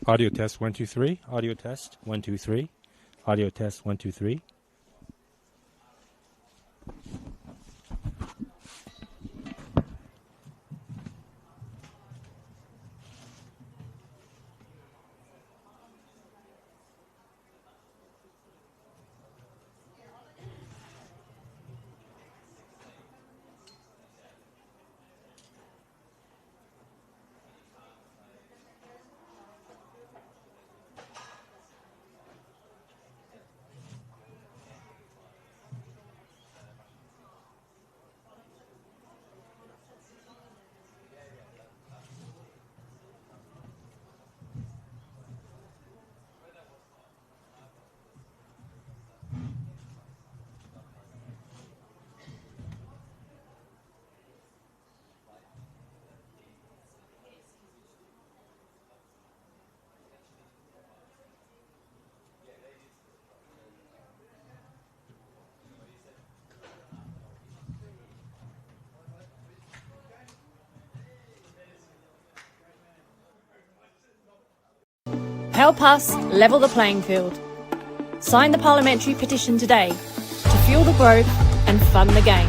Audio test 1 2 3. Audio test 1 2 3. Audio test 1 2 3. Help us level the playing field. Sign the parliamentary petition today to fuel the growth and fund the game.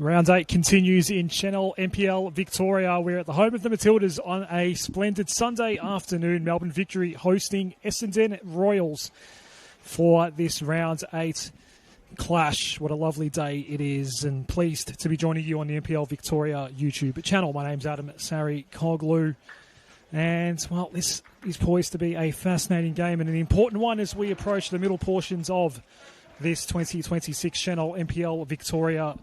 Round 8 continues in Senol NPL Victoria. We're at the home of the Matildas on a splendid Sunday afternoon. Melbourne Victory hosting Essendon Royals for this Round 8 clash. What a lovely day it is, and pleased to be joining you on the NPL Victoria YouTube channel. My name's Adam Sari-Coglu, and, well, this is poised to be a fascinating game and an important one as we approach the middle portions of this 2026 Senol NPL Victoria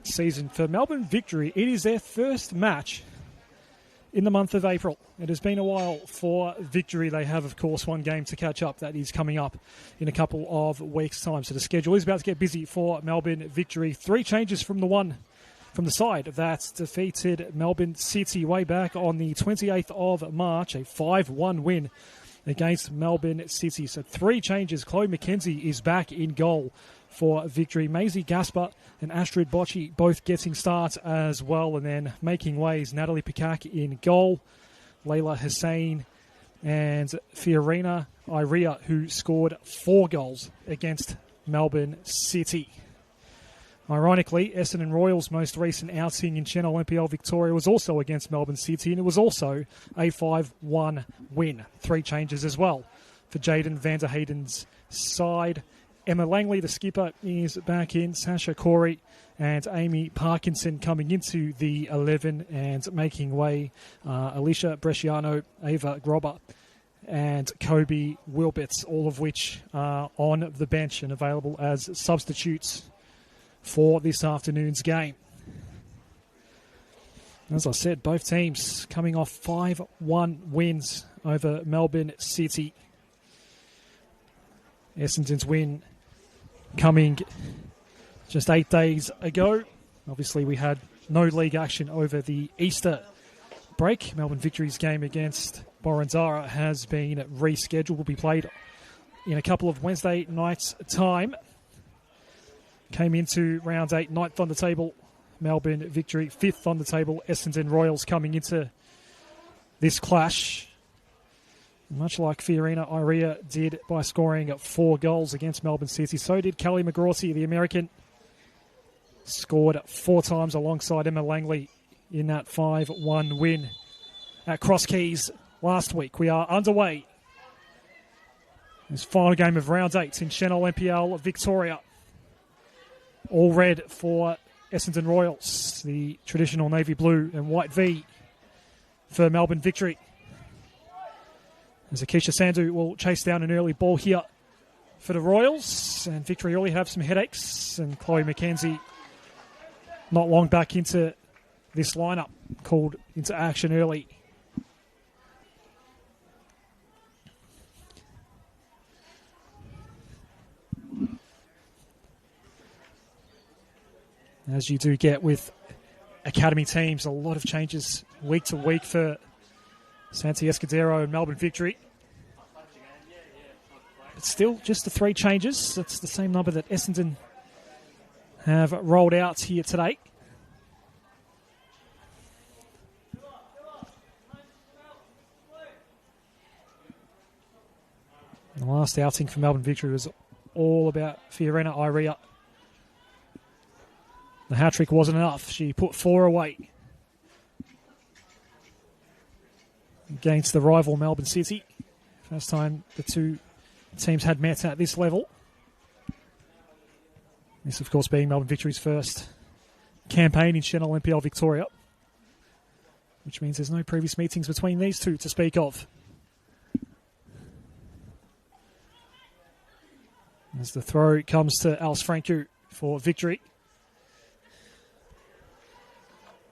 season. For Melbourne Victory, it is their first match in the month of April. It has been a while for Victory. They have, of course, one game to catch up. That is coming up in a couple of weeks' time. So the schedule is about to get busy for Melbourne Victory. 3 changes from the side that defeated Melbourne City way back on the 28th of March, a 5-1 win against Melbourne City. So 3 changes. Chloe McKenzie is back in goal for Victory. Maisie Gaspar and Astrid Bocci both getting starts as well. And then making ways, Natalie Pikak in goal, Layla Hussein and Fiorina Iria, who scored 4 goals against Melbourne City. Ironically, Essendon Royals' most recent outing in Senol NPL Victoria was also against Melbourne City, and it was also a 5-1 win. 3 changes as well for Jaden Vanderheyden's side. Emma Langley, the skipper, is back in. Sasha Corey and Amy Parkinson coming into the 11 and making way. Alicia Bresciano, Ava Grobber and Kobe Wilbitz, all of which are on the bench and available as substitutes for this afternoon's game. As I said, both teams coming off 5-1 wins over Melbourne City. Essendon's win coming just 8 days ago. Obviously, we had no league action over the Easter break. Melbourne Victory's game against Boranzara has been rescheduled. Will be played in a couple of Wednesday nights' time. Came into round 8, 9th on the table. Melbourne Victory, 5th on the table. Essendon Royals coming into this clash, much like Fiorina Iria did by scoring 4 goals against Melbourne City. So did Kelly McGrawsey, the American. Scored 4 times alongside Emma Langley in that 5-1 win at Cross Keys last week. We are underway. This final game of round 8 in Senol NPL Victoria. All red for Essendon Royals. The traditional navy blue and white V for Melbourne Victory. As Akisha Sandhu will chase down an early ball here for the Royals. And Victory really have some headaches. And Chloe McKenzie not long back into this lineup, called into action early. As you do get with academy teams, a lot of changes week to week for Santi Escudero and Melbourne Victory. But still, just the 3 changes. That's the same number that Essendon have rolled out here today. The last outing for Melbourne Victory was all about Fiorina Iria. The hat-trick wasn't enough. She put 4 away against the rival Melbourne City. First time the 2 teams had met at this level. This, of course, being Melbourne Victory's first campaign in Senol NPL Victoria, which means there's no previous meetings between these 2 to speak of. As the throw comes to Alice Franco for Victory.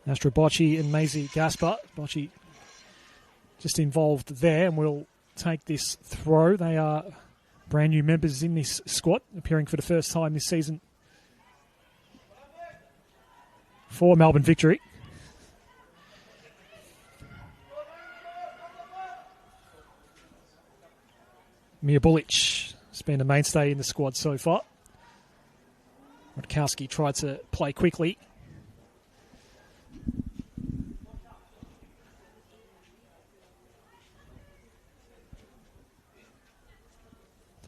Astrid Bocci and Maisie Gaspar. Bocci just involved there and will take this throw. They are brand new members in this squad, appearing for the first time this season for Melbourne Victory. Mia Bulic has been a mainstay in the squad so far. Rutkowski tried to play quickly.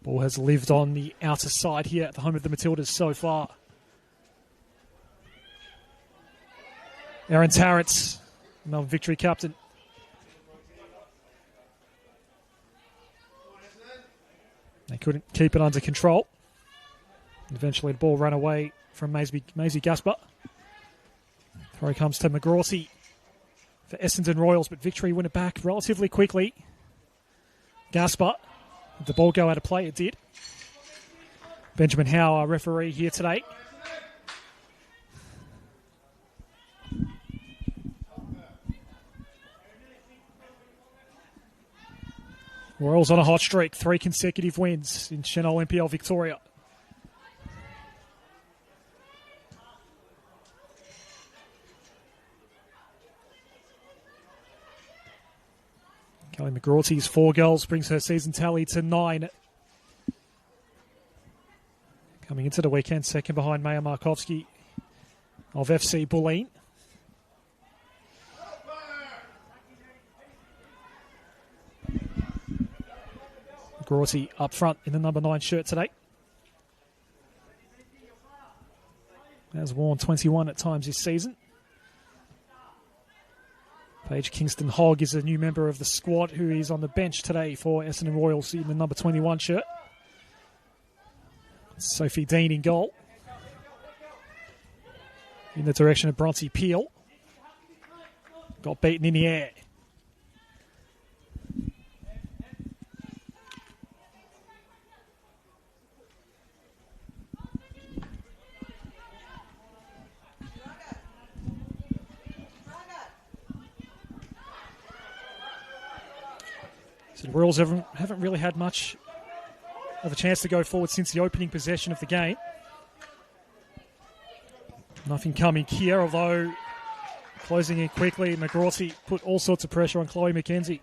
Ball has lived on the outer side here at the home of the Matildas so far. Aaron Tarrant, Melbourne Victory captain. They couldn't keep it under control. Eventually the ball ran away from Maisie Gasper. Throw comes to McGrawty for Essendon Royals, but Victory win it back relatively quickly. Gasper, did the ball go out of play? It did. Benjamin Howe, our referee here today. Royals on a hot streak, 3 consecutive wins in Senol NPL Victoria. Kelly McGrawty's 4 goals brings her season tally to 9. Coming into the weekend, second behind Maya Markovsky of FC Bulleen. McGrawty up front in the number 9 shirt today. Has worn 21 at times this season. Paige Kingston Hogg is a new member of the squad who is on the bench today for Essendon Royals in the number 21 shirt. Sophie Dean in goal. In the direction of Bronte Peel. Got beaten in the air. So the Royals haven't really had much of a chance to go forward since the opening possession of the game. Nothing coming here, although closing in quickly. McGrawty put all sorts of pressure on Chloe McKenzie.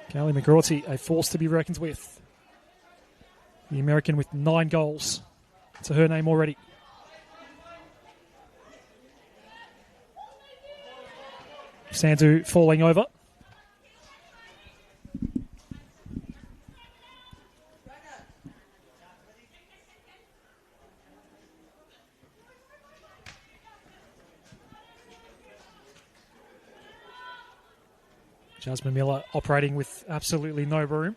Kelly McGrawty, a force to be reckoned with. The American with 9 goals to her name already. Sandu falling over. Jasmine Miller operating with absolutely no room.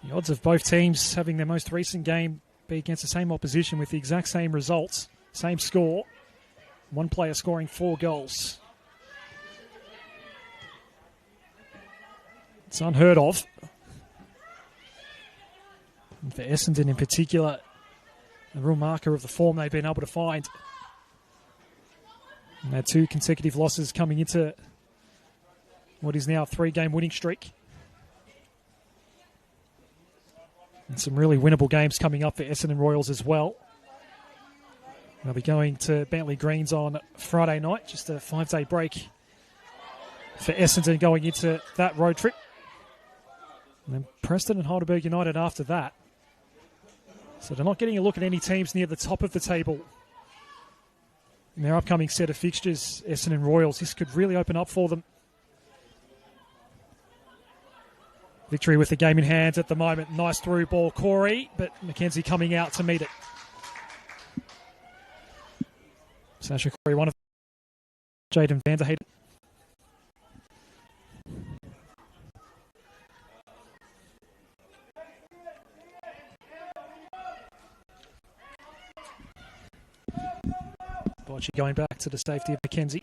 The odds of both teams having their most recent game be against the same opposition with the exact same results, same score. One player scoring 4 goals. It's unheard of. And for Essendon in particular, a real marker of the form they've been able to find. And they had 2 consecutive losses coming into what is now a 3-game winning streak. And some really winnable games coming up for Essendon Royals as well. They'll be going to Bentley Greens on Friday night, just a 5-day break for Essendon going into that road trip. And then Preston and Heidelberg United after that. So they're not getting a look at any teams near the top of the table. In their upcoming set of fixtures, Essendon Royals, this could really open up for them. Victory with the game in hand at the moment. Nice through ball, Corey, but McKenzie coming out to meet it. Sasha Corey, one of Jaden Vanderheyden. Bocci going back to the safety of McKenzie.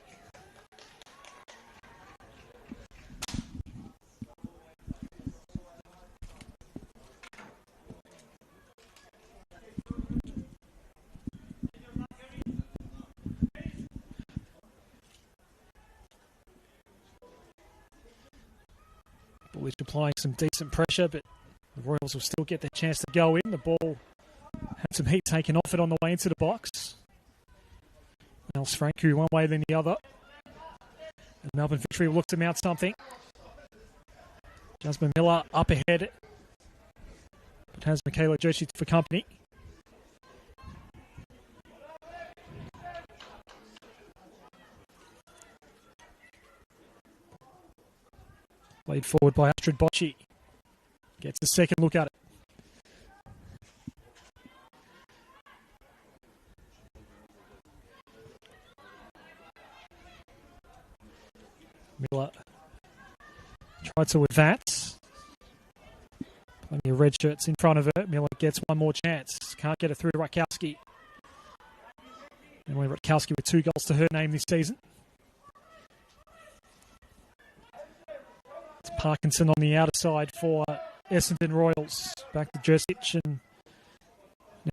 Bullish applying some decent pressure, but the Royals will still get their chance to go in. The ball had some heat taken off it on the way into the box. Nels Franku one way then the other. And Melbourne Victory will look to mount something. Jasmine Miller up ahead, but has Michaela Josic for company. Played forward by Astrid Bocci. Gets a second look at it. Miller tried to advance. Plenty of red shirts in front of her. Miller gets one more chance. Can't get it through to Rutkowski. Emily Rutkowski with 2 goals to her name this season. It's Parkinson on the outer side for Essendon Royals. Back to Jersic and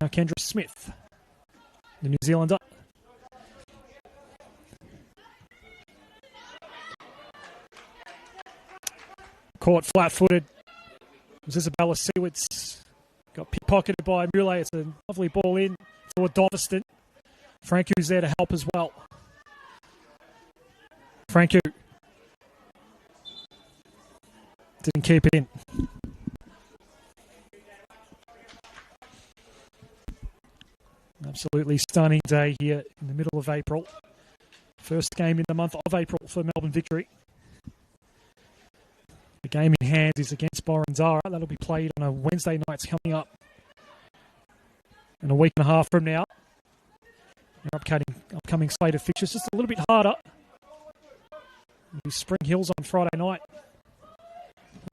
now Kendra Smith, the New Zealander. Caught flat-footed. It was Isabella Seawards. Got pickpocketed by Mule. It's a lovely ball in for Doveston. Franku's there to help as well. Franku didn't keep it in. Absolutely stunning day here in the middle of April. First game in the month of April for Melbourne Victory. The game in hand is against Boranzara. That'll be played on a Wednesday night coming up. In a week and a half from now. Our upcoming slate of fixtures just a little bit harder. It'll be Spring Hills on Friday night.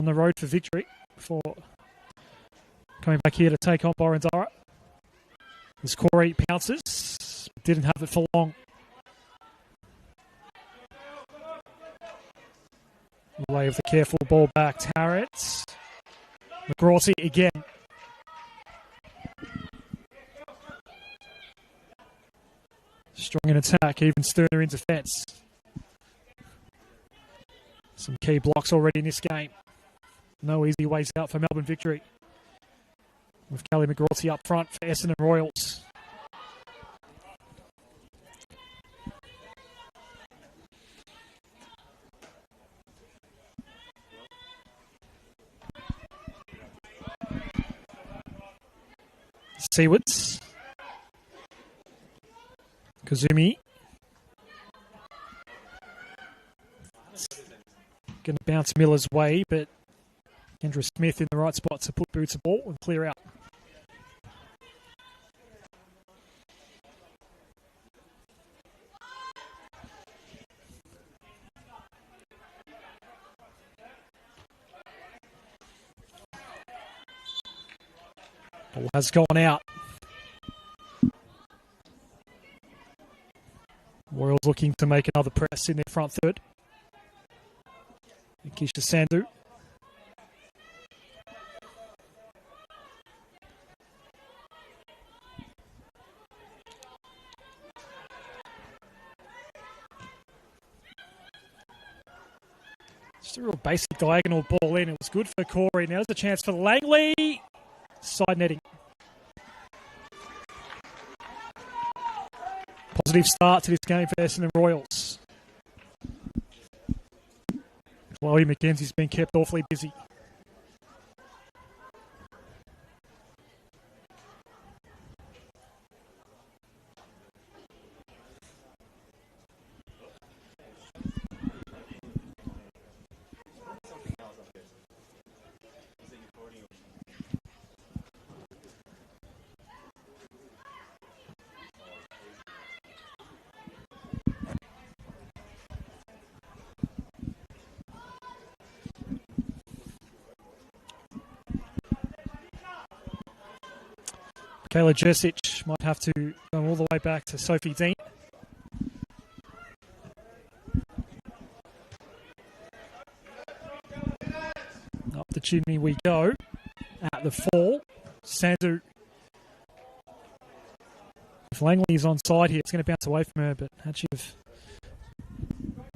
On the road for Victory before coming back here to take on Boranzara. As Corey pounces, didn't have it for long. Way of the careful ball back. Tarrant. McGrawty again. Strong in attack, even sterner in defence. Some key blocks already in this game. No easy ways out for Melbourne Victory. With Kelly McGrawty up front for Essendon Royals. Seawards. Kazumi. Going to bounce Miller's way, but Kendra Smith in the right spot to put boots a ball and clear out. Ball has gone out. Royals looking to make another press in their front third. Kisha Sandhu. Just a real basic diagonal ball in. It was good for Corey. Now's the chance for Langley. Side netting. Positive start to this game for Essendon Royals. Chloe McKenzie's been kept awfully busy. Kayla Jersic might have to go all the way back to Sophie Dean. Up the chimney we go. At the fall. Sandhu. If Langley is on side here, it's going to bounce away from her, but had she have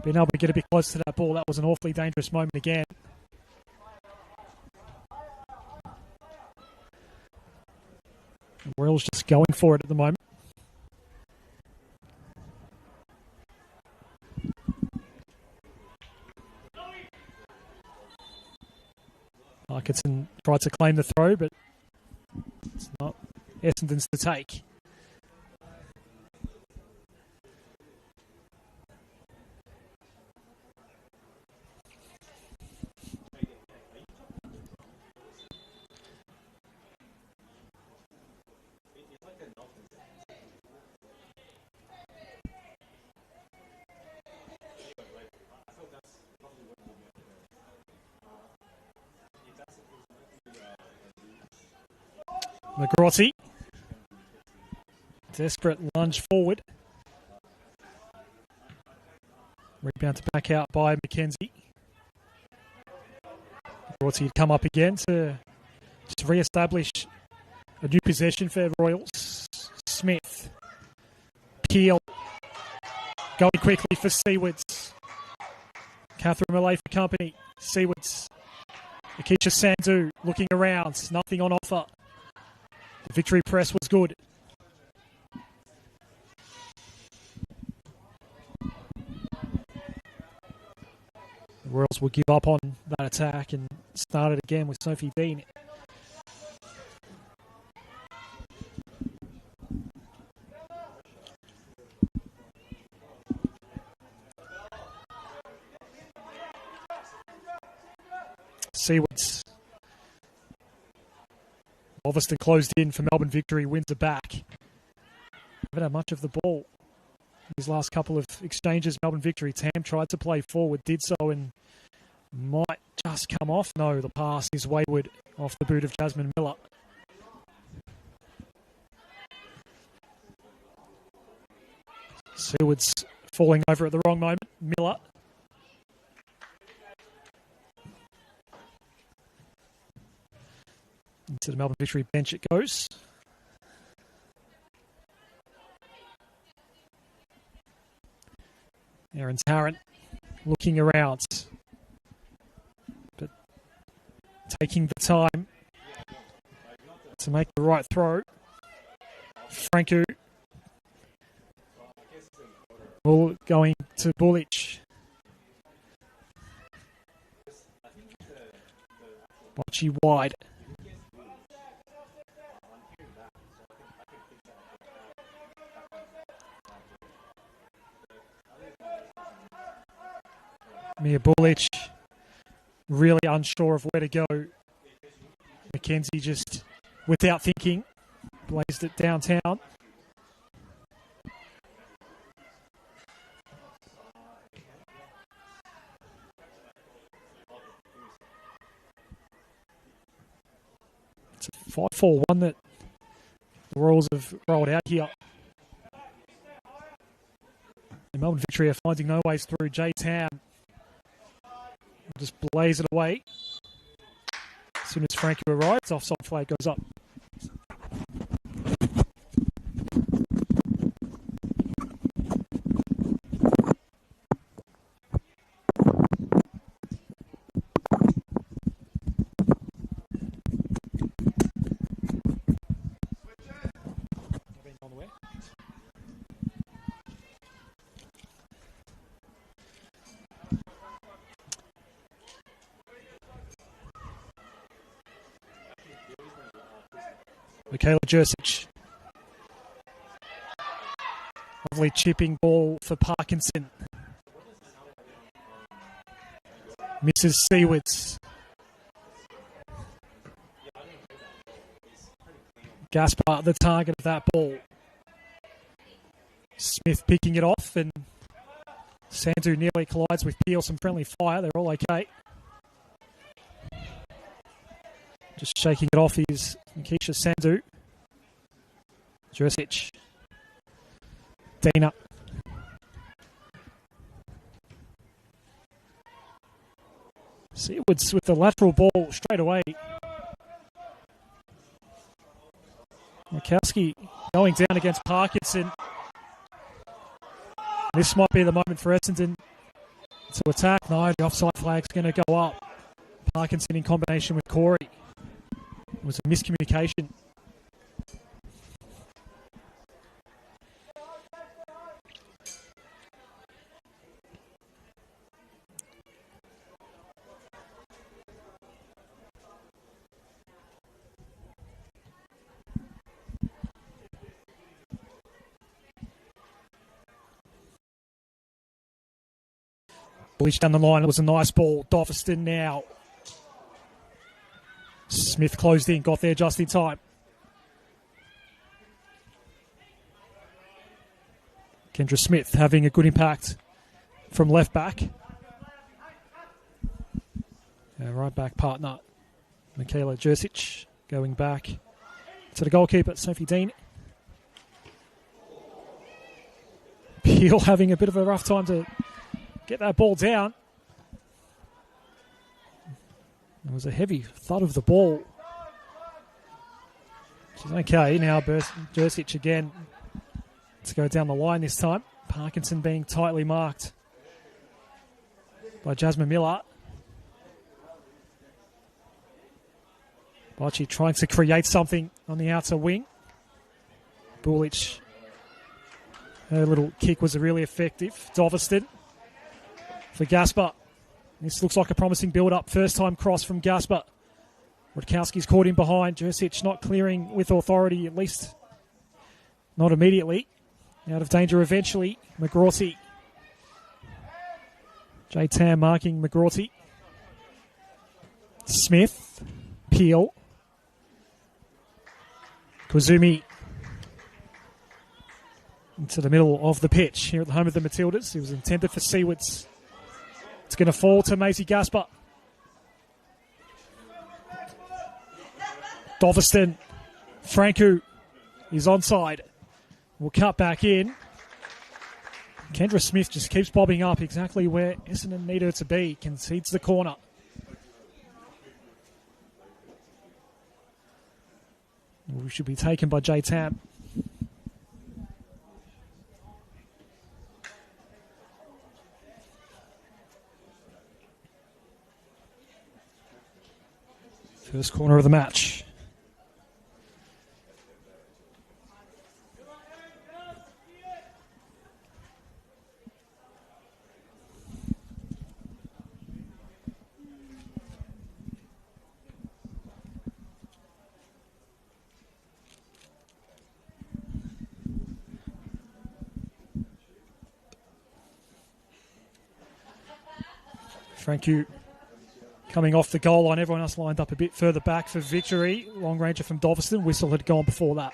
been able to get a bit close to that ball, that was an awfully dangerous moment again. The Royals just going for it at the moment. Parkinson tried to claim the throw, but it's not Essendon's to take. McGrotty. Desperate lunge forward. Rebound to back out by McKenzie. McGrotty had come up again to just re-establish a new possession for Royals. Smith. Peel. Going quickly for Seawards. Catherine Malay for company. Seawards. Akisha Sandhu looking around. Nothing on offer. The victory press was good. The Royals will give up on that attack and start it again with Sophie Dean. Seawards. Galveston closed in for Melbourne Victory, wins it back. Haven't had much of the ball. These last couple of exchanges, Melbourne Victory. Tam tried to play forward, did so, and might just come off. No, the pass is wayward off the boot of Jasmine Miller. Seawards falling over at the wrong moment. Miller. Into the Melbourne Victory bench it goes. Aaron Tarrant looking around, but taking the time to make the right throw. Franku going to Bullich. Bocce wide. Mia Bullich really unsure of where to go. McKenzie just, without thinking, blazed it downtown. It's a 5-4-1 that the Royals have rolled out here. The Melbourne Victory are finding no ways through. Jay Tam just blaze it away. As soon as Frankie arrives, offside flag goes up. Michaela Jursic. Lovely chipping ball for Parkinson. Mrs. Seawards. Gaspar the target of that ball. Smith picking it off, and Sandhu nearly collides with Peel. Some friendly fire. They're all okay. Just shaking it off is Keisha Sandhu. Jursic. Dina. Seawards with the lateral ball straight away. Mikowski going down against Parkinson. This might be the moment for Essendon to attack. No, the offside flag's going to go up. Parkinson in combination with Corey. It was a miscommunication. Bullich down the line. It was a nice ball. Dofferston now. Smith closed in, got there just in time. Kendra Smith having a good impact from left back. Right back partner, Michaela Jursic, going back to the goalkeeper, Sophie Dean. Peel having a bit of a rough time to get that ball down. It was a heavy thud of the ball. She's okay. Now Bursic again to go down the line this time. Parkinson being tightly marked by Jasmine Miller. Bocci trying to create something on the outer wing. Bulich, her little kick was really effective. Doveston for Gasper. This looks like a promising build-up. First-time cross from Gasper. Rutkowski's caught in behind. Jursic not clearing with authority, at least not immediately. Out of danger eventually. McGrorty. J. Tam marking McGrorty. Smith. Peel. Kuzumi into the middle of the pitch here at the home of the Matildas. It was intended for Seawards. It's going to fall to Maisie Gasper. Doveston. Franku is onside. Will cut back in. Kendra Smith just keeps bobbing up exactly where Essendon need her to be. Concedes the corner. We should be taken by J. Tam. First corner of the match. Franku coming off the goal line. Everyone else lined up a bit further back for victory. Long ranger from Doveston. Whistle had gone before that.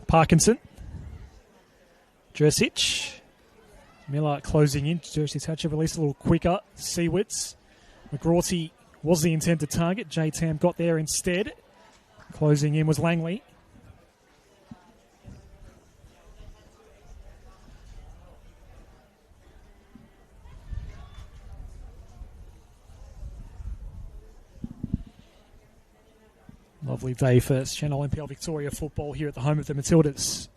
Parkinson. Jursic. Miller closing in. Jursic had to release a little quicker. Seawards. McGrorty was the intended target. J. Tam got there instead. Closing in was Langley. Lovely day for Senol NPL Victoria football here at the home of the Matildas.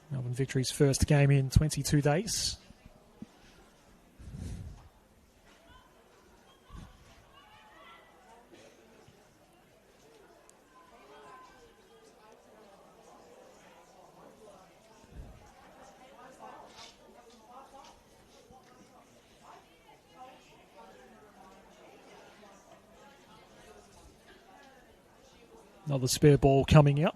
Melbourne Victory's first game in 22 days. Another spare ball coming out.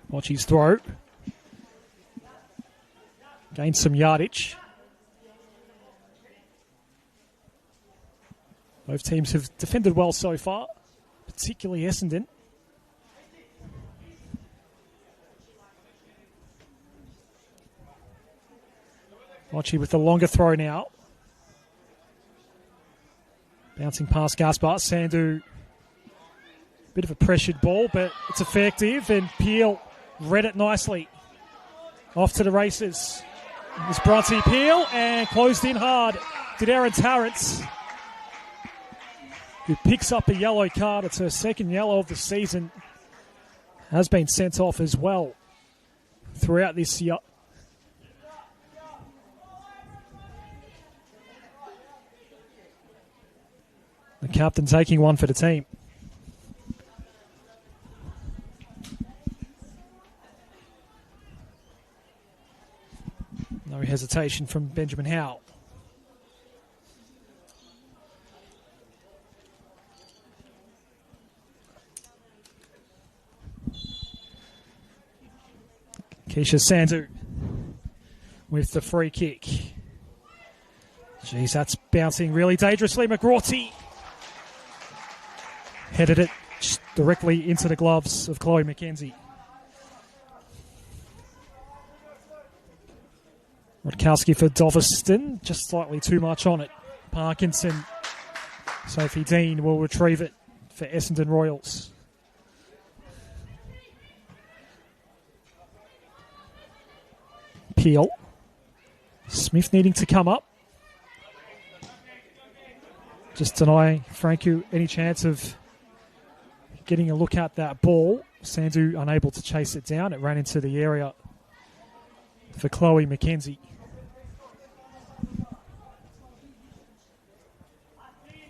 Watch his throw. Gained some yardage. Both teams have defended well so far, particularly Essendon. Bocci with the longer throw now. Bouncing past Gaspar. Sandu, bit of a pressured ball, but it's effective. And Peel read it nicely. Off to the races. It was Bronte Peel and closed in hard. Did Erin Tarrants, who picks up a yellow card. It's her second yellow of the season. Has been sent off as well throughout this year. The captain taking one for the team. No hesitation from Benjamin Howe. Keisha Sandu with the free kick. Jeez, that's bouncing really dangerously. McGrawty headed it directly into the gloves of Chloe McKenzie. Rutkowski for Doveston, just slightly too much on it. Parkinson, Sophie Dean will retrieve it for Essendon Royals. Peel. Smith needing to come up. Just deny Franku any chance of getting a look at that ball. Sandu unable to chase it down. It ran into the area for Chloe McKenzie.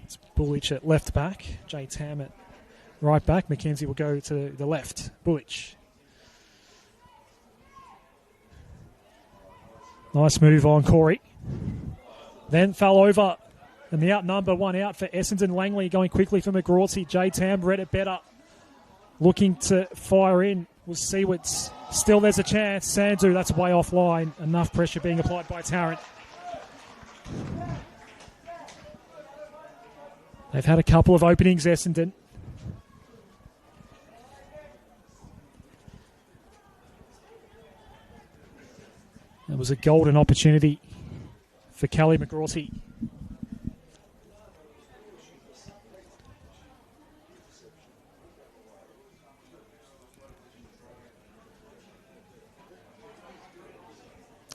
It's Bullich at left back. Jay Tam at right back. McKenzie will go to the left. Bullich. Nice move on Corey. Then fell over. And the outnumber one out for Essendon. Langley going quickly for McGrawty. Jay Tam read it better. Looking to fire in was Seawards. Still there's a chance. Sandu, that's way offline. Enough pressure being applied by Tarrant. They've had a couple of openings, Essendon. It was a golden opportunity for Callie McGrawty.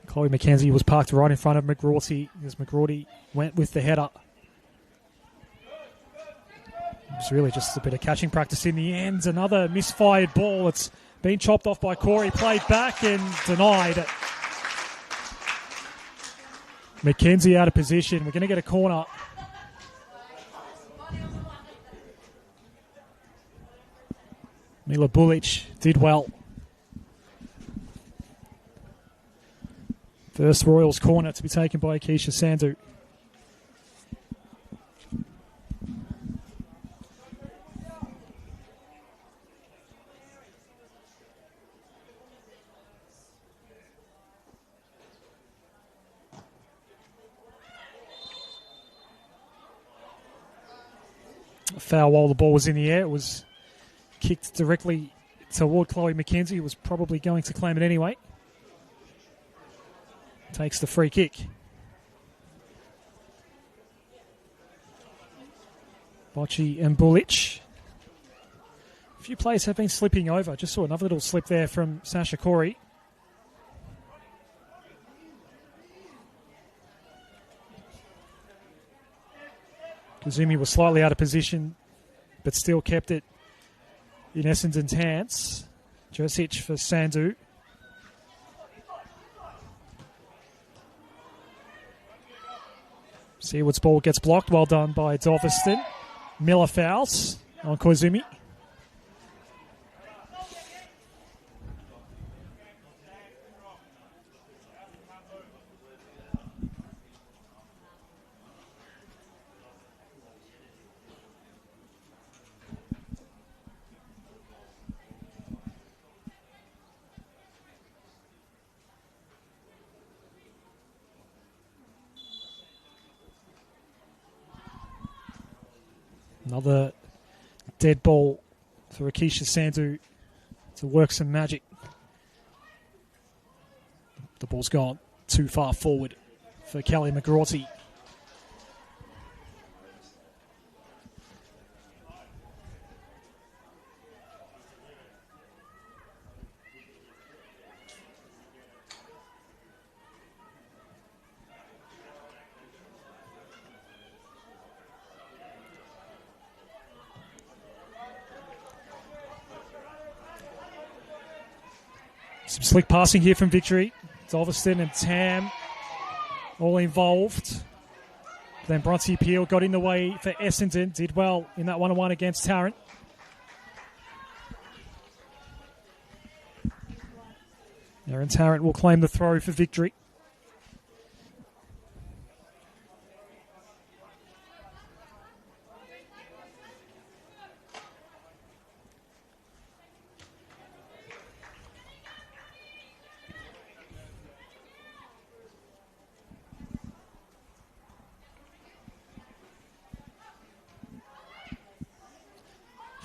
Chloe McKenzie was parked right in front of McGrawty as McGrawty went with the header. It was really just a bit of catching practice in the end. Another misfired ball. It's been chopped off by Corey, played back and denied. McKenzie out of position. We're going to get a corner. Mila Bullich did well. First Royals corner to be taken by Keisha Sandu. A foul while the ball was in the air. It was kicked directly toward Chloe McKenzie, who was probably going to claim it anyway. Takes the free kick. Bocci and Bullich. A few players have been slipping over. Just saw another little slip there from Sasha Corey. Kazumi was slightly out of position, but still kept it in Essendon's hands. Josic for Sandu. Seaward's ball gets blocked. Well done by Doveston. Miller fouls on Koizumi. Another dead ball for Akisha Sandu to work some magic. The ball's gone too far forward for Callie McGrawty. Some slick passing here from Victory. Doveston and Tam all involved. then Bronte Peel got in the way for Essendon. Did well in that 1-on-1 against Tarrant. Aaron Tarrant will claim the throw for victory.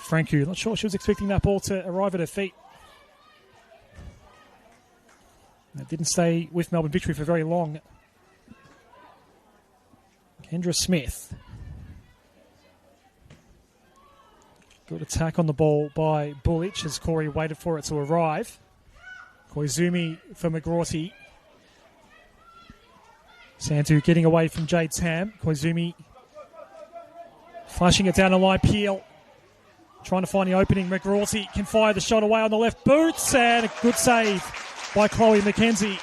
Franku, not sure she was expecting that ball to arrive at her feet. It didn't stay with Melbourne Victory for very long. Kendra Smith. Good attack on the ball by Bullich as Corey waited for it to arrive. Koizumi for McGrorty. Sandu getting away from Jade Tam. Koizumi flashing it down the line. Peel trying to find the opening. McGrorty can fire the shot away on the left. Boots, and a good save by Chloe McKenzie.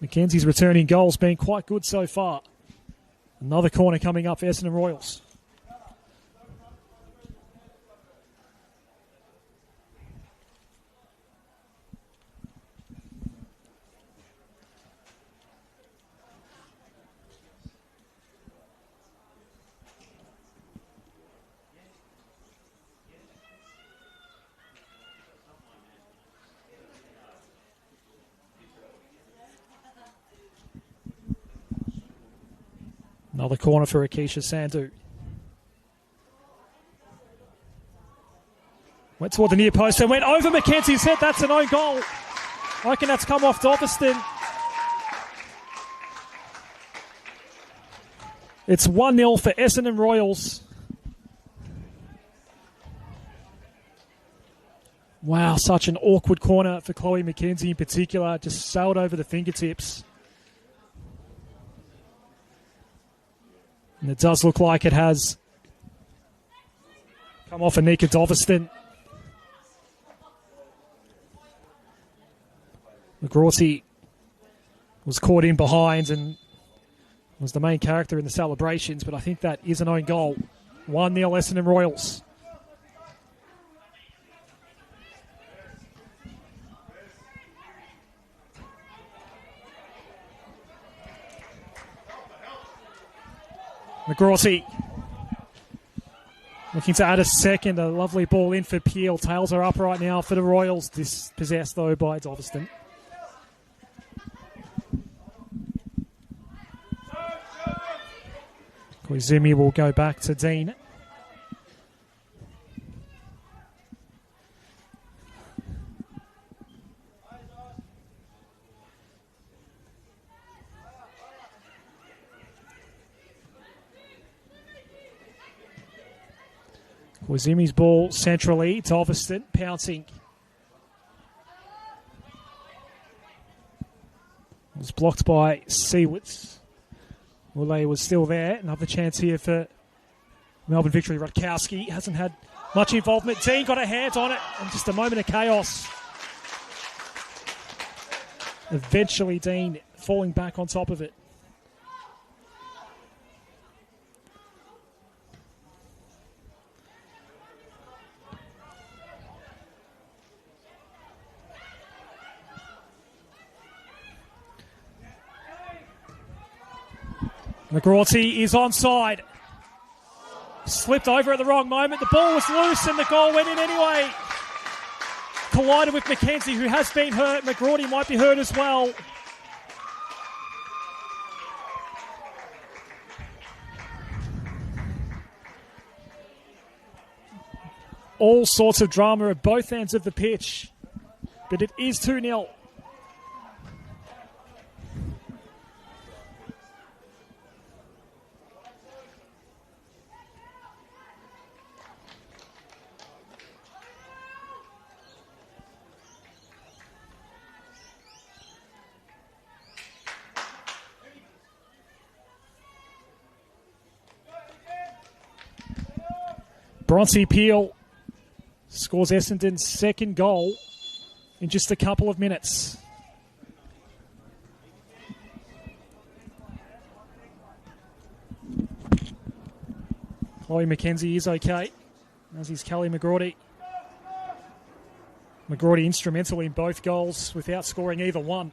McKenzie's returning goals been quite good so far. Another corner coming up for Essendon Royals. Another corner for Akeisha Sandu. Went toward the near post and went over Mackenzie's head. That's an own goal. I reckon that's come off Doveston. It's 1-0 for Essendon Royals. Wow, such an awkward corner for Chloe McKenzie in particular. Just sailed over the fingertips. And it does look like it has come off Anika Doveston. McGrorty was caught in behind and was the main character in the celebrations, but I think that is an own goal. 1-0 Essendon Royals. McGrorty looking to add a second. A lovely ball in for Peel. Tails are up right now for the Royals. Dispossessed, though, by Doveston. Koizumi will go back to Dean. Koizumi's ball centrally. Doveston pouncing. It was blocked by Seawards. Wule was still there. Another chance here for Melbourne Victory. Rutkowski hasn't had much involvement. Dean got a hand on it, and just a moment of chaos. Eventually, Dean falling back on top of it. McGrorty is onside. Slipped over at the wrong moment. The ball was loose and the goal went in anyway. Collided with McKenzie, who has been hurt. McGrorty might be hurt as well. All sorts of drama at both ends of the pitch. But it is 2-0. Bronte Peel scores Essendon's second goal in just a couple of minutes. Chloe McKenzie is okay, as is Kelly McGrady. McGrady instrumental in both goals without scoring either one.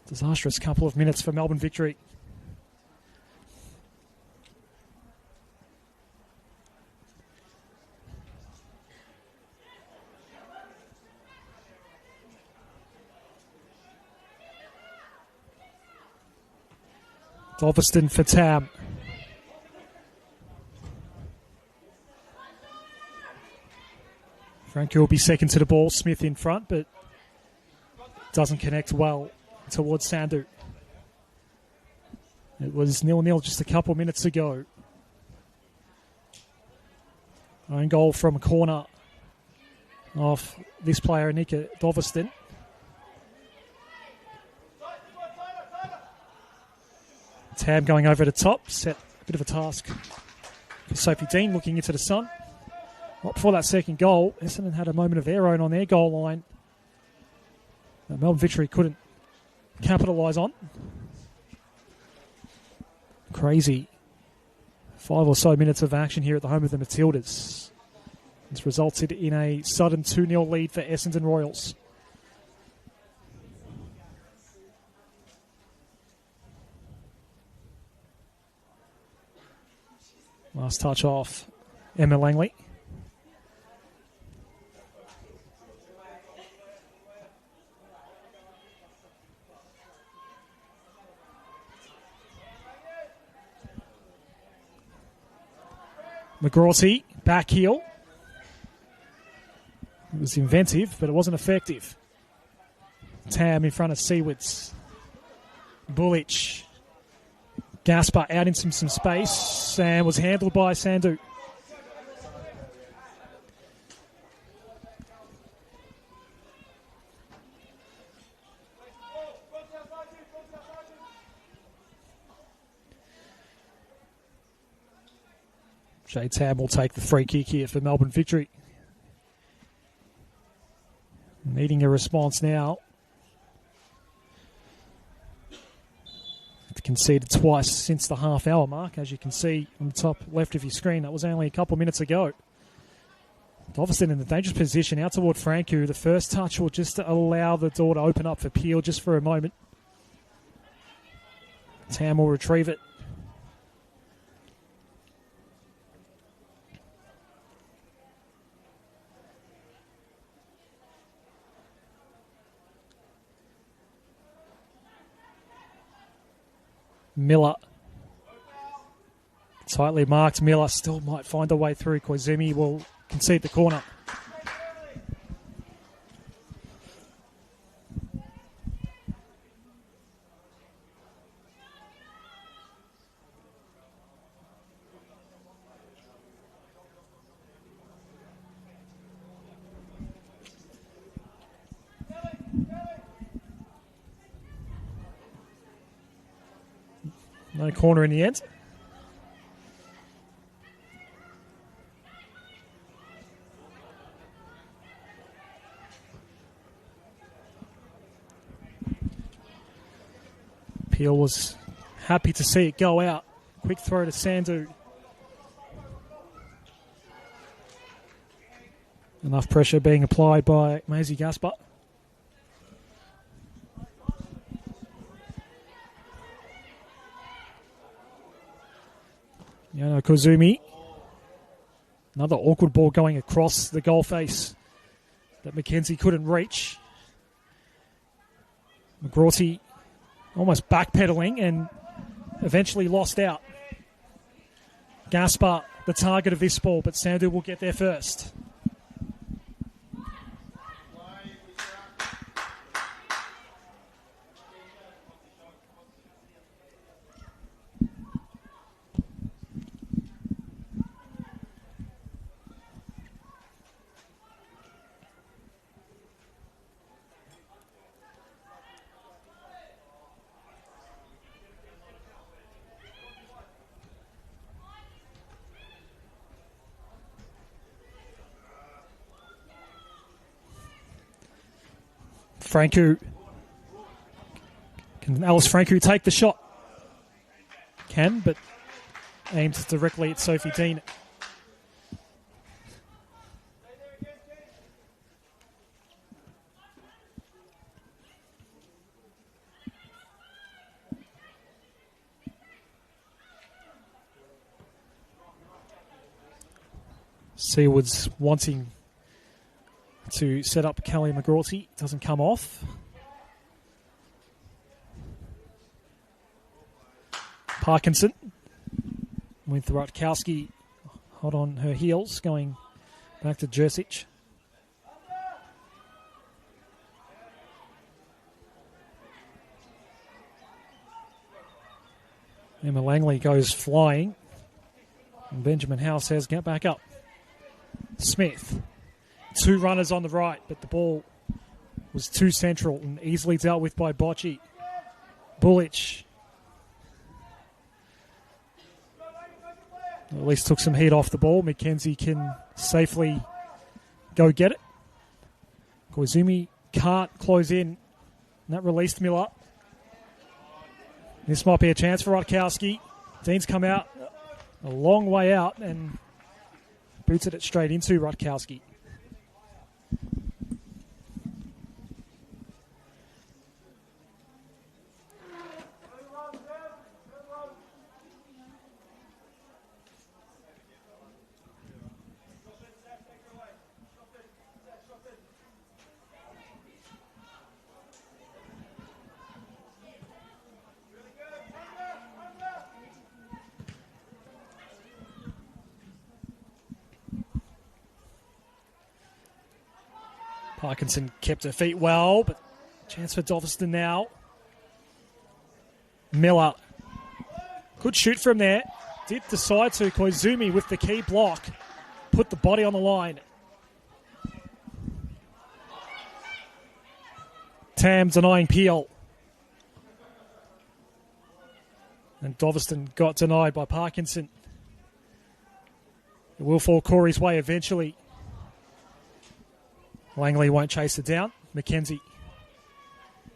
Disastrous couple of minutes for Melbourne Victory. Dolverston for Tam. Frankie will be second to the ball. Smith in front, but doesn't connect well towards Sandu. It was 0-0 just a couple minutes ago. Own goal from a corner of this player, Nika Dolverston. Tam going over the top, set a bit of a task for Sophie Dean looking into the sun. Right before that second goal, Essendon had a moment of their own on their goal line that Melbourne Victory couldn't capitalise on. Crazy 5 or so minutes of action here at the home of the Matildas. This resulted in a sudden 2-0 lead for Essendon Royals. Last touch off Emma Langley. McGrawty, back heel. It was inventive, but it wasn't effective. Tam in front of Seawards. Bullich. Gaspar out into some space and was handled by Sandu. Jay Tam will take the free kick here for Melbourne Victory. Needing a response now. Conceded twice since the half-hour mark, as you can see on the top left of your screen. That was only a couple of minutes ago. Dolverston in a dangerous position out toward Franku. The first touch will just allow the door to open up for Peel just for a moment. Tam will retrieve it. Miller. Tightly marked. Miller still might find a way through. Koizumi will concede the corner. No corner in the end. Peel was happy to see it go out. Quick throw to Sandu. Enough pressure being applied by Maisie Gaspar. Yano Kozumi. Another awkward ball going across the goal face that McKenzie couldn't reach. McGrawty almost backpedaling and eventually lost out. Gaspar, the target of this ball, but Sandu will get there first. Franku. Can Alice Franku take the shot? Can, but aims directly at Sophie Dean. Seaward's wanting to set up Kelly McGrawty. Doesn't come off. Parkinson with Rutkowski hot on her heels, going back to Jersic. Emma Langley goes flying. And Benjamin House says, get back up. Smith. 2 runners on the right, but the ball was too central and easily dealt with by Bocci. Bullich. At least took some heat off the ball. McKenzie can safely go get it. Koizumi can't close in. And that released Miller. This might be a chance for Rutkowski. Dean's come out a long way out and booted it straight into Rutkowski. Parkinson kept her feet well, but chance for Doveston now. Miller. Good shoot from there. Did decide to. Koizumi with the key block. Put the body on the line. Tam denying Peel. And Doveston got denied by Parkinson. It will fall Corey's way eventually. Langley won't chase it down. McKenzie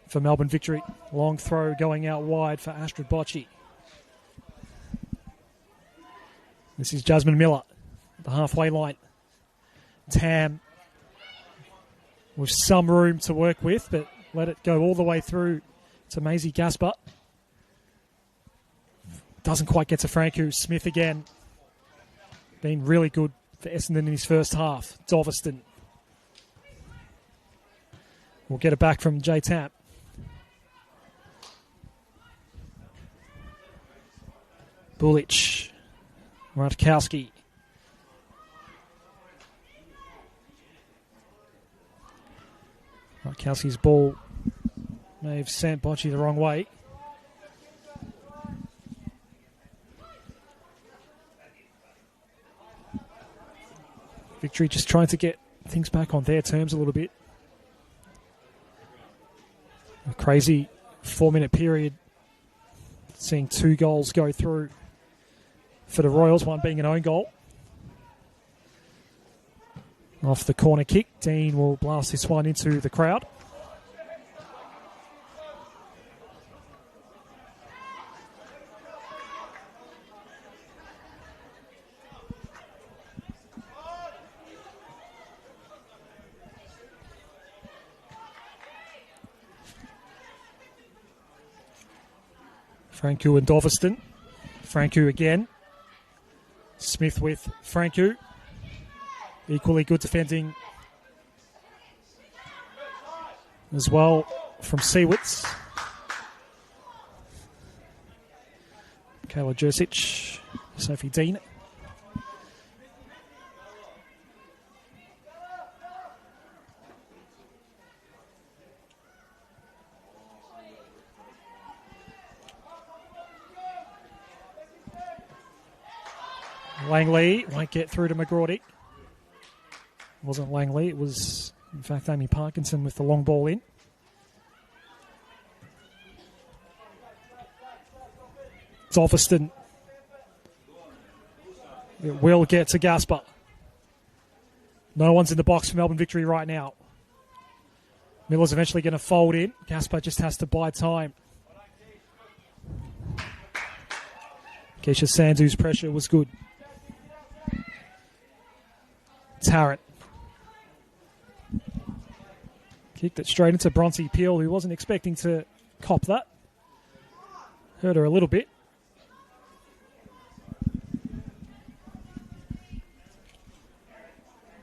for Melbourne victory. Long throw going out wide for Astrid Bocci. This is Jasmine Miller at the halfway line. Tam with some room to work with, but let it go all the way through to Maisie Gasper. Doesn't quite get to Franku. Smith again. Been really good for Essendon in his first half. Doveston. We'll get it back from J Tap. Bullich. Rutkowski. Rutkowski's ball may have sent Bocci the wrong way. Victory just trying to get things back on their terms a little bit. A crazy 4-minute period, seeing 2 goals go through for the Royals, one being an own goal. Off the corner kick, Dean will blast this one into the crowd. Franku and Doveston. Franku again. Smith with Franku. Equally good defending as well from Seawitz. Kayla Jersic. Sophie Dean. Langley won't get through to McGrawty. It wasn't Langley, it was in fact Amy Parkinson with the long ball in. Doveston. It will get to Gasper. No one's in the box for Melbourne victory right now. Miller's eventually going to fold in. Gaspar just has to buy time. Keisha Sandu's pressure was good. Tarrant. Kicked it straight into Bronte Peel, who wasn't expecting to cop that. Hurt her a little bit.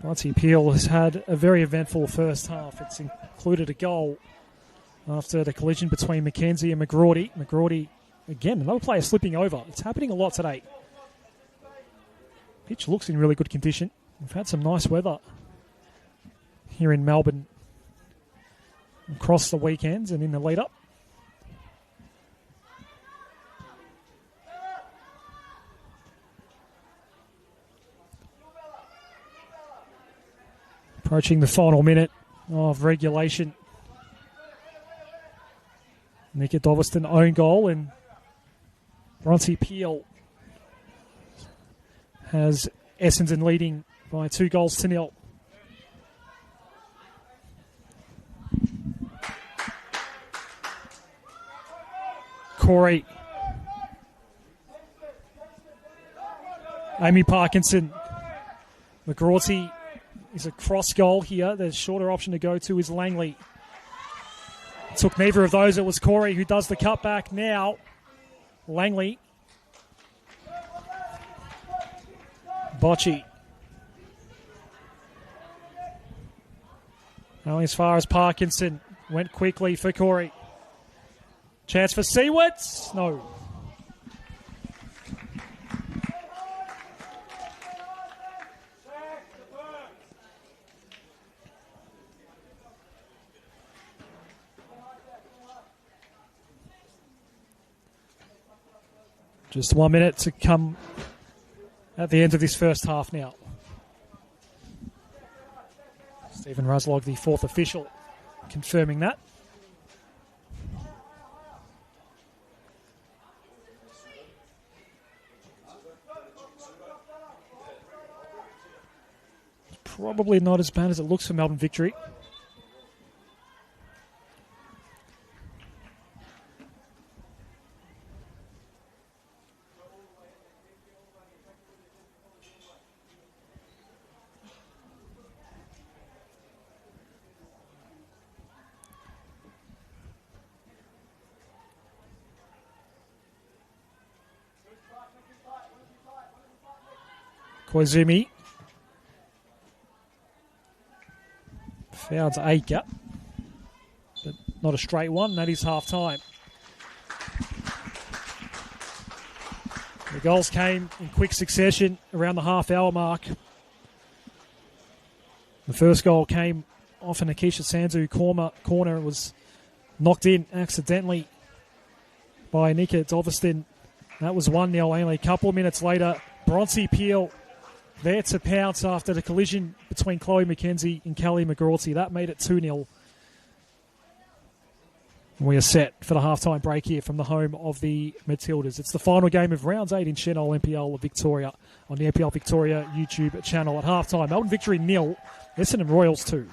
Bronte Peel has had a very eventful first half. It's included a goal after the collision between McKenzie and McGrorty. McGrorty, again, another player slipping over. It's happening a lot today. Pitch looks in really good condition. We've had some nice weather here in Melbourne across the weekends and in the lead-up. Approaching the final minute of regulation. Nika Doveston own goal, and Bronte Peel has Essendon leading by 2-0. Corey. Amy Parkinson. McGrorty is a cross goal here. The shorter option to go to is Langley. Took neither of those. It was Corey who does the cutback now. Langley. Bocci. Going as far as Parkinson. Went quickly for Corey. Chance for Seawards. No. Just 1 minute to come at the end of this first half now. Stephen Ruslog, the fourth official, confirming that. Probably not as bad as it looks for Melbourne Victory. Koizumi. Foul's Aker, but not a straight one. That is half time. The goals came in quick succession around the half-hour mark. The first goal came off an Akeisha Sandu corner. It was knocked in accidentally by Nika Doveston. That was 1-0 only. A couple of minutes later, Bronte Peel there to pounce after the collision between Chloe McKenzie and Kelly McGrorty. That made it 2-0. We are set for the halftime break here from the home of the Matildas. It's the final game of round 8 in Senol NPL Victoria on the NPL Victoria YouTube channel at halftime. Melbourne Victory 0, Essendon Royals 2.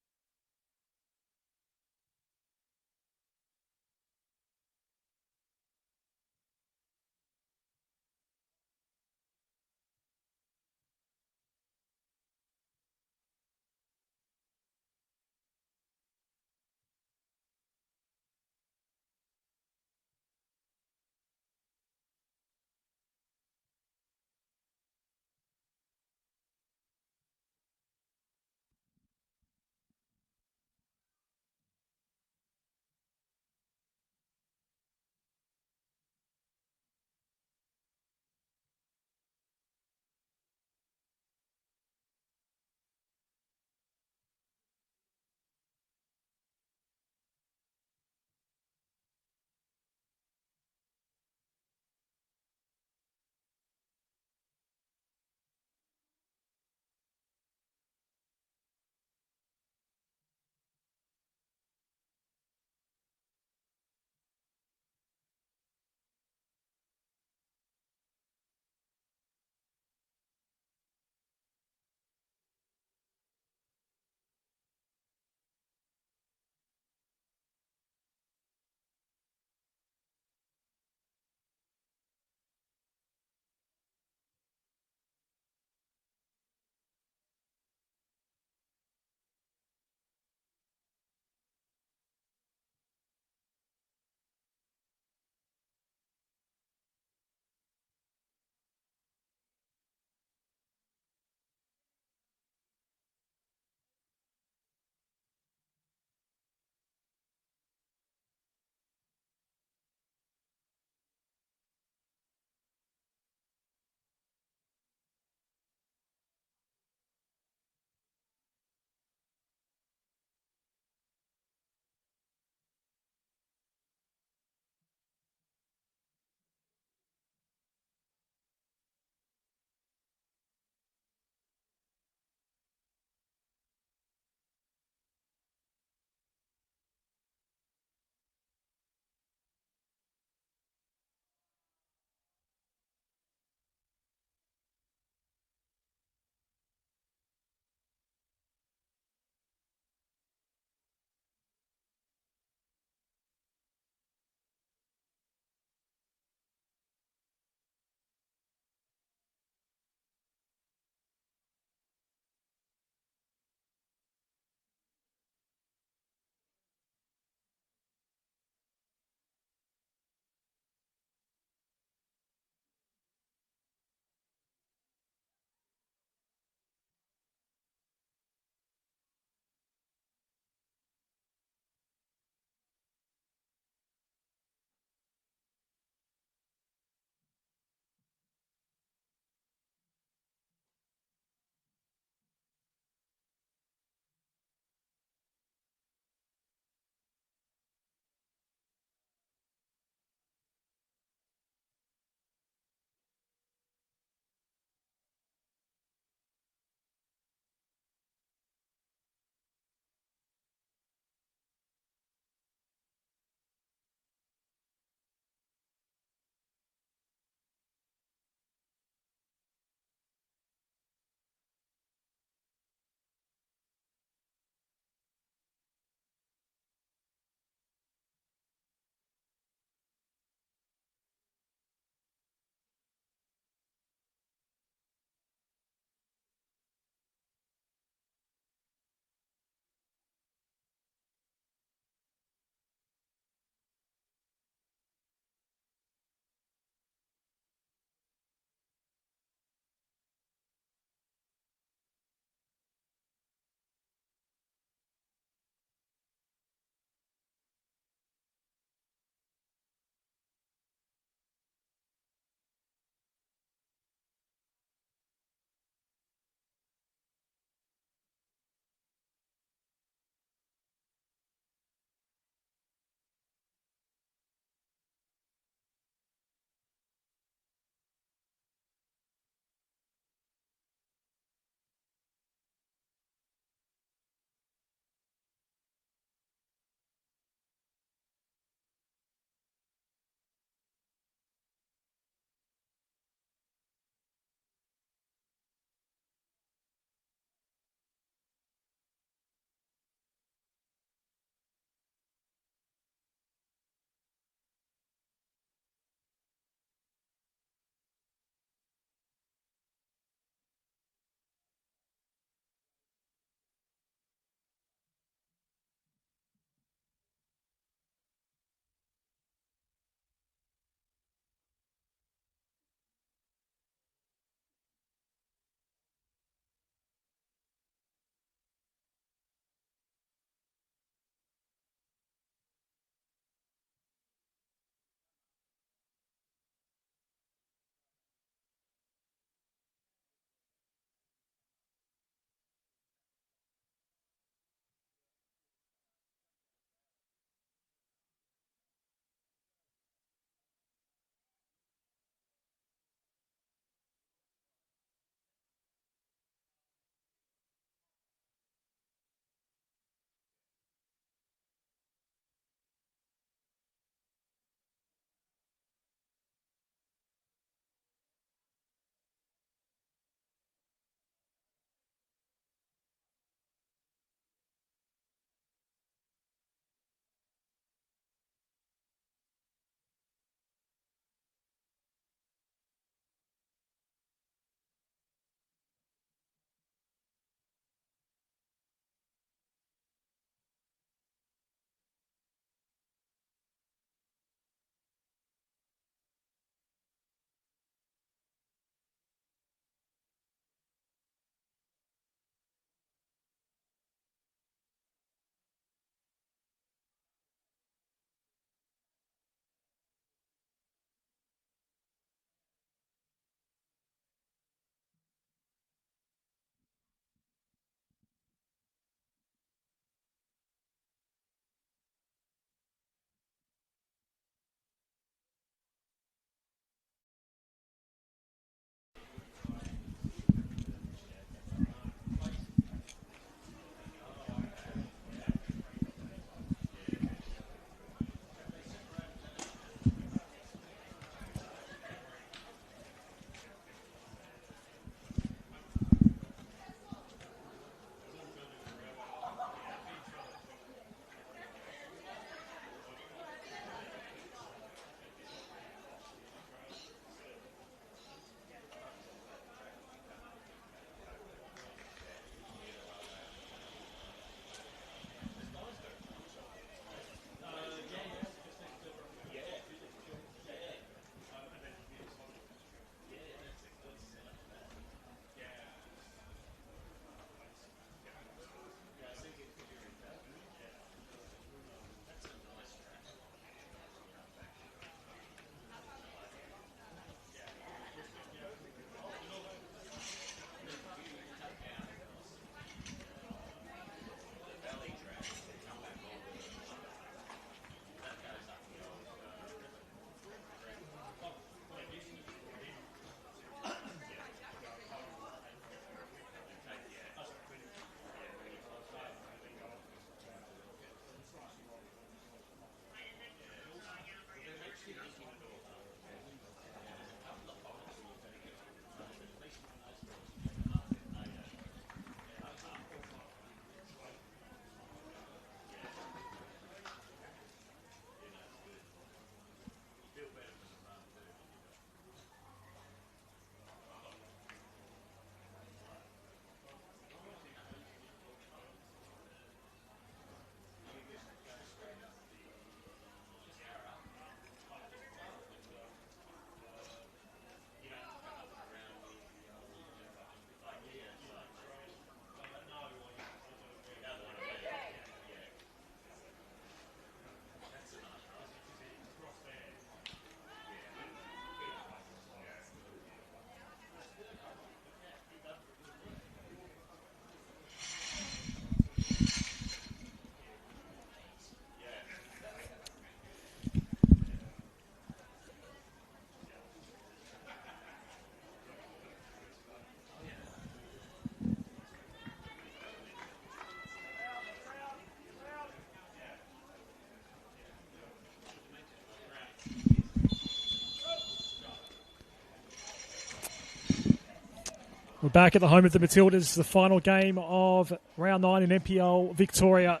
We're back at the home of the Matildas, the final game of round 9 in NPL Victoria.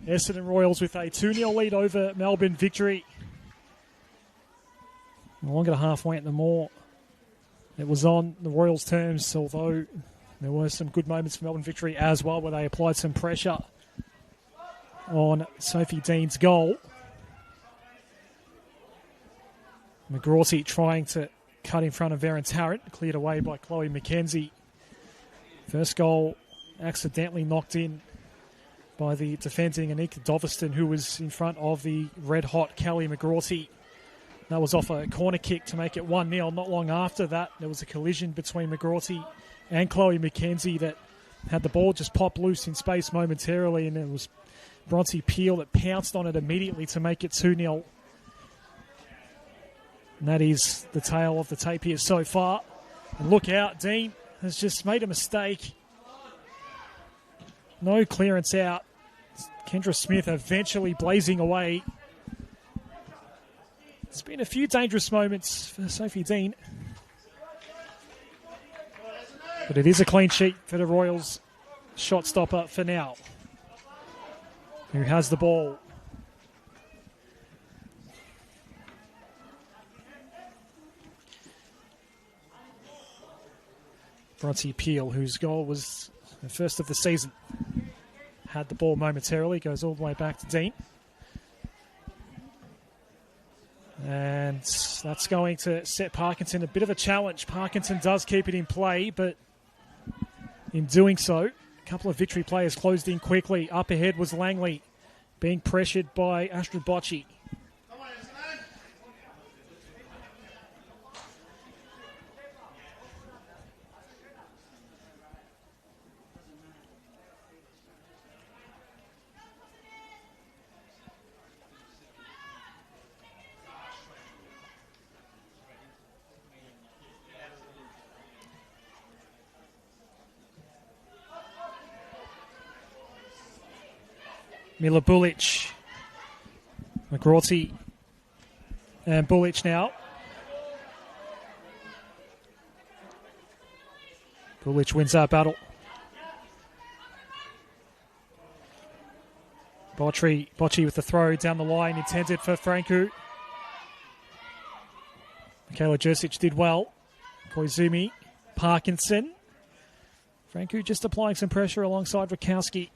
Essendon Royals with a 2-0 lead over Melbourne Victory. No longer halfway at the more. It was on the Royals' terms, although there were some good moments for Melbourne Victory as well, where they applied some pressure on Sophie Dean's goal. McGrawty trying to cut in front of Erin Tarrant, cleared away by Chloe McKenzie. First goal accidentally knocked in by the defending Anika Doveston, who was in front of the red-hot Kelly McGrawty. That was off a corner kick to make it 1-0. Not long after that, there was a collision between McGrawty and Chloe McKenzie that had the ball just pop loose in space momentarily, and it was Bronte Peel that pounced on it immediately to make it 2-0. And that is the tale of the tape here so far. And look out, Dean has just made a mistake. No clearance out. Kendra Smith eventually blazing away. It's been a few dangerous moments for Sophie Dean. But it is a clean sheet for the Royals shot stopper for now, who has the ball. Bronte Peel, whose goal was the first of the season, had the ball momentarily, goes all the way back to Dean. And that's going to set Parkinson a bit of a challenge. Parkinson does keep it in play, but in doing so, a couple of Victory players closed in quickly. Up ahead was Langley, being pressured by Astrid Bocci. Mila Bulic, McGrawty, and Bulic now. Bulic wins that battle. Bocci with the throw down the line, intended for Franku. Michaela Jursic did well. Koizumi, Parkinson. Franku just applying some pressure alongside Rakowski.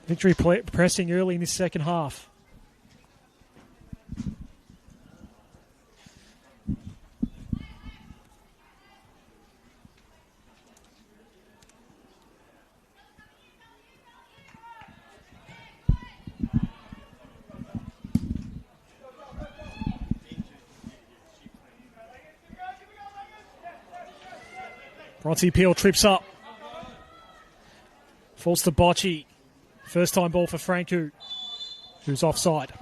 Victory pressing early in this second half. Bronte Peel trips up. Falls to Bocci. First time ball for Franku, who's offside.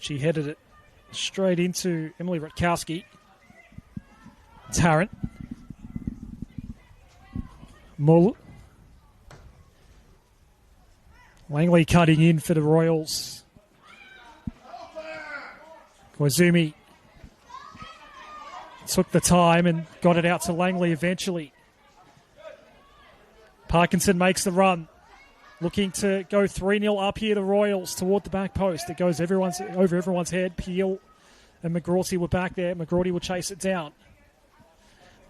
She headed it straight into Emily Rutkowski. Tarrant. Mull. Langley cutting in for the Royals. Koizumi took the time and got it out to Langley eventually. Parkinson makes the run. Looking to go 3-0 up here, the Royals, toward the back post. It goes over everyone's head. Peel and McGrawty were back there. McGrawty will chase it down.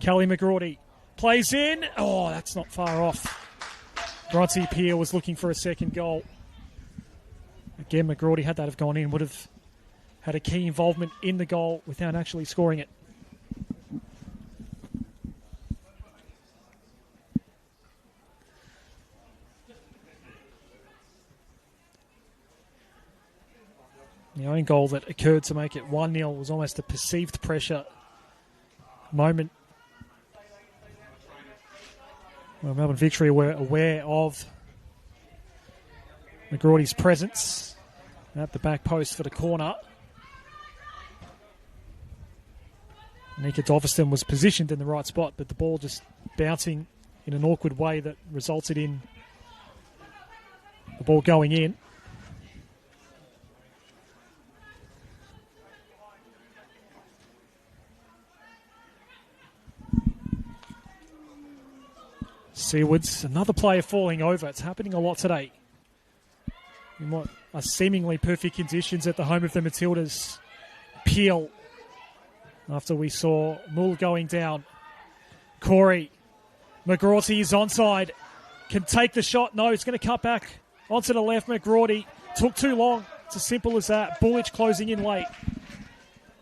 Kelly McGrawty plays in. Oh, that's not far off. Bronte Peel was looking for a second goal. Again, McGrawty, had that have gone in, would have had a key involvement in the goal without actually scoring it. The own goal that occurred to make it 1-0 was almost a perceived pressure moment. Well, Melbourne Victory were aware of McGrawdy's presence at the back post for the corner. Nika Doveston was positioned in the right spot, but the ball just bouncing in an awkward way that resulted in the ball going in. Seawards, another player falling over. It's happening a lot today. In what are seemingly perfect conditions at the home of the Matildas. Peel, after we saw Mull going down. Corey, McGrawdy is onside. Can take the shot. No, it's going to cut back onto the left. McGrawdy took too long. It's as simple as that. Bullich closing in late.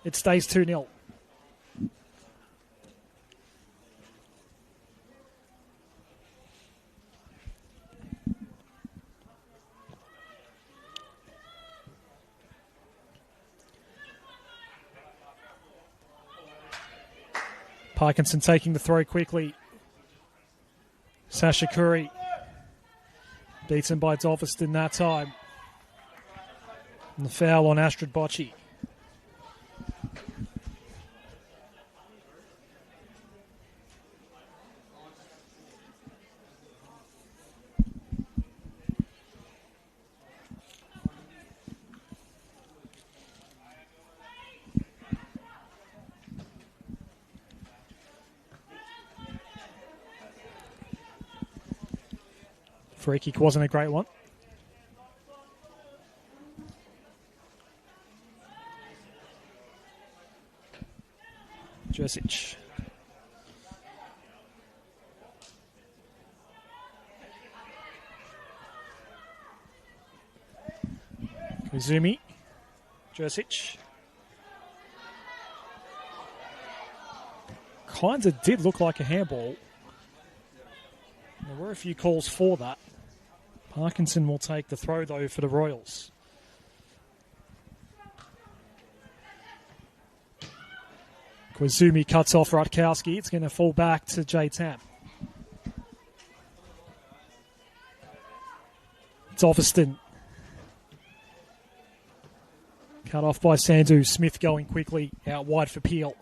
It stays 2-0. Parkinson taking the throw quickly. Sasha Curry beaten by Doveston that time. And the foul on Astrid Bocci. Free kick wasn't a great one. Jesic. Kazumi. Jesic. Kind of did look like a handball. There were a few calls for that. Parkinson will take the throw, though, for the Royals. Kwazumi cuts off Rutkowski. It's going to fall back to Jay Tam. Doveston. Cut off by Sandu. Smith going quickly out wide for Peel.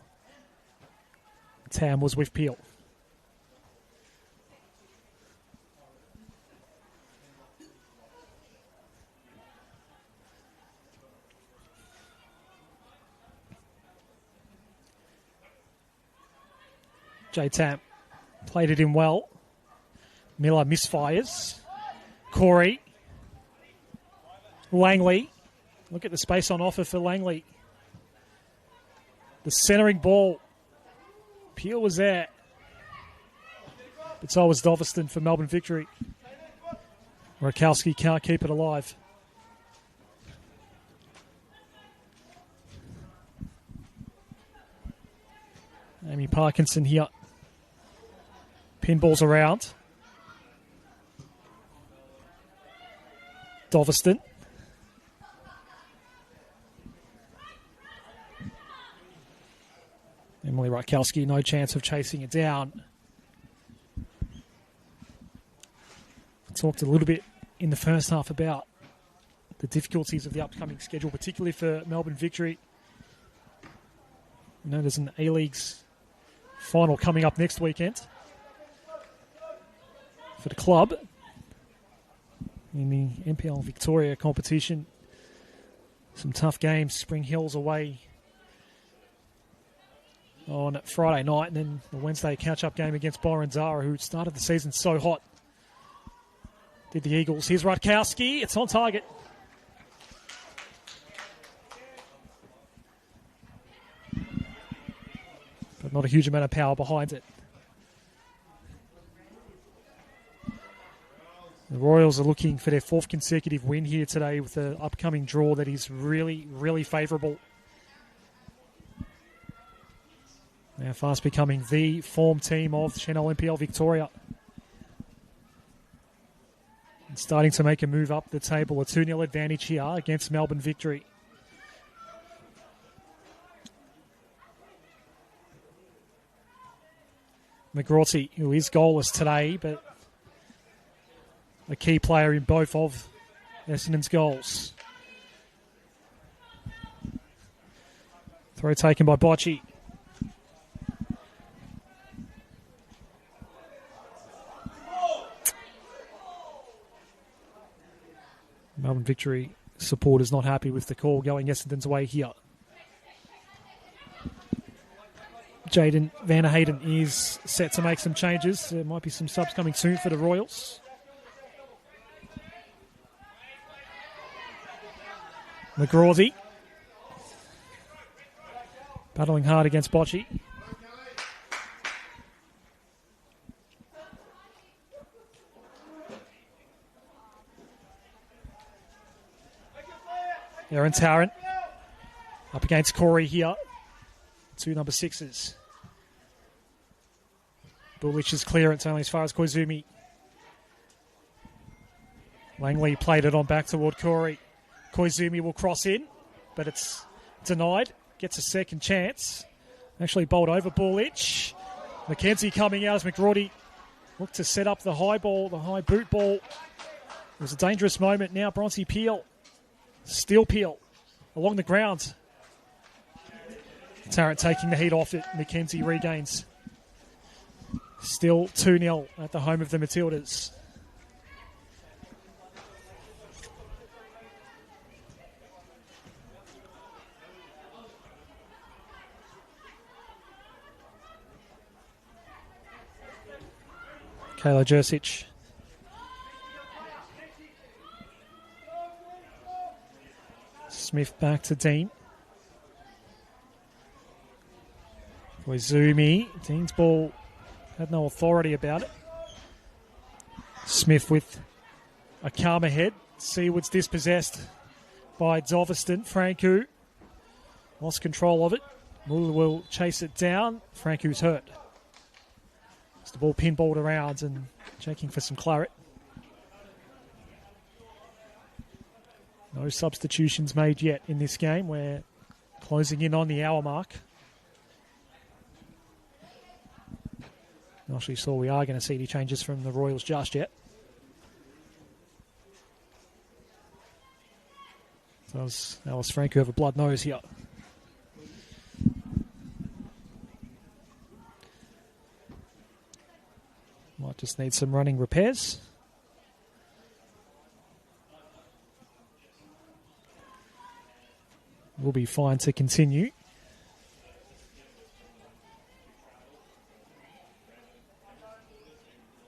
Tam was with Peel. J-Tam played it in well. Miller misfires. Corey. Langley. Look at the space on offer for Langley. The centering ball. Peel was there. But so was Doveston for Melbourne Victory. Rakowski can't keep it alive. Amy Parkinson here. Pinballs around. Doveston. Emily Rakowski, no chance of chasing it down. Talked a little bit in the first half about the difficulties of the upcoming schedule, particularly for Melbourne Victory. You know, there's an A-League's final coming up next weekend for the club in the NPL Victoria competition. Some tough games. Spring Hills away on Friday night, and then the Wednesday catch-up game against Byron Zara, who started the season so hot. Did the Eagles. Here's Rutkowski. It's on target. But not a huge amount of power behind it. The Royals are looking for their fourth consecutive win here today with the upcoming draw that is really, really favourable. They're fast becoming the form team of Senol NPL Victoria. And starting to make a move up the table. A 2-0 advantage here against Melbourne Victory. McGrawty, who is goalless today, but a key player in both of Essendon's goals. Throw taken by Bocci. Melbourne Victory supporters not happy with the call going Essendon's way here. Jaden Van Hayden is set to make some changes. There might be some subs coming soon for the Royals. McGrawsey battling hard against Bocci. Aaron Tarrant up against Corey here. Two number 6s. Bullich's clearance only as far as Koizumi. Langley played it on back toward Corey. Koizumi will cross in, but it's denied. Gets a second chance. Actually bowled over Bullich. McKenzie coming out as McGrawty looked to set up the high ball, the high boot ball. It was a dangerous moment. Now Bronzy Peel. Steel Peel along the ground. Tarrant taking the heat off it. McKenzie regains. Still 2-0 at the home of the Matildas. Kayla Jursic. Smith back to Dean. Koizumi. Dean's ball had no authority about it. Smith with a calm ahead. Seaward's dispossessed by Doveston. Franku lost control of it. Muller will chase it down. Franku's hurt. It's the ball pinballed around and checking for some claret. No substitutions made yet in this game. We're closing in on the hour mark. Not actually sure we are going to see any changes from the Royals just yet. Does Alice Franco have a blood nose here? Might just need some running repairs. We'll be fine to continue.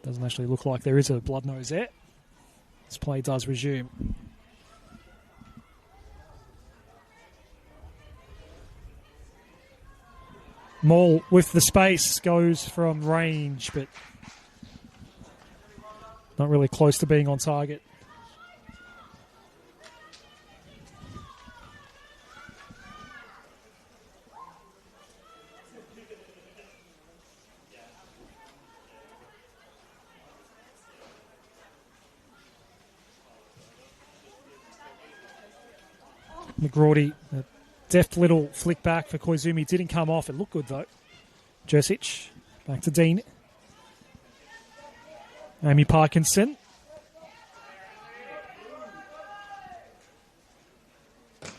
Doesn't actually look like there is a blood nose there. This play does resume. Maul with the space goes from range, but not really close to being on target. McGrawty, a deft little flick back for Koizumi. Didn't come off. It looked good, though. Jursic, back to Dean. Amy Parkinson.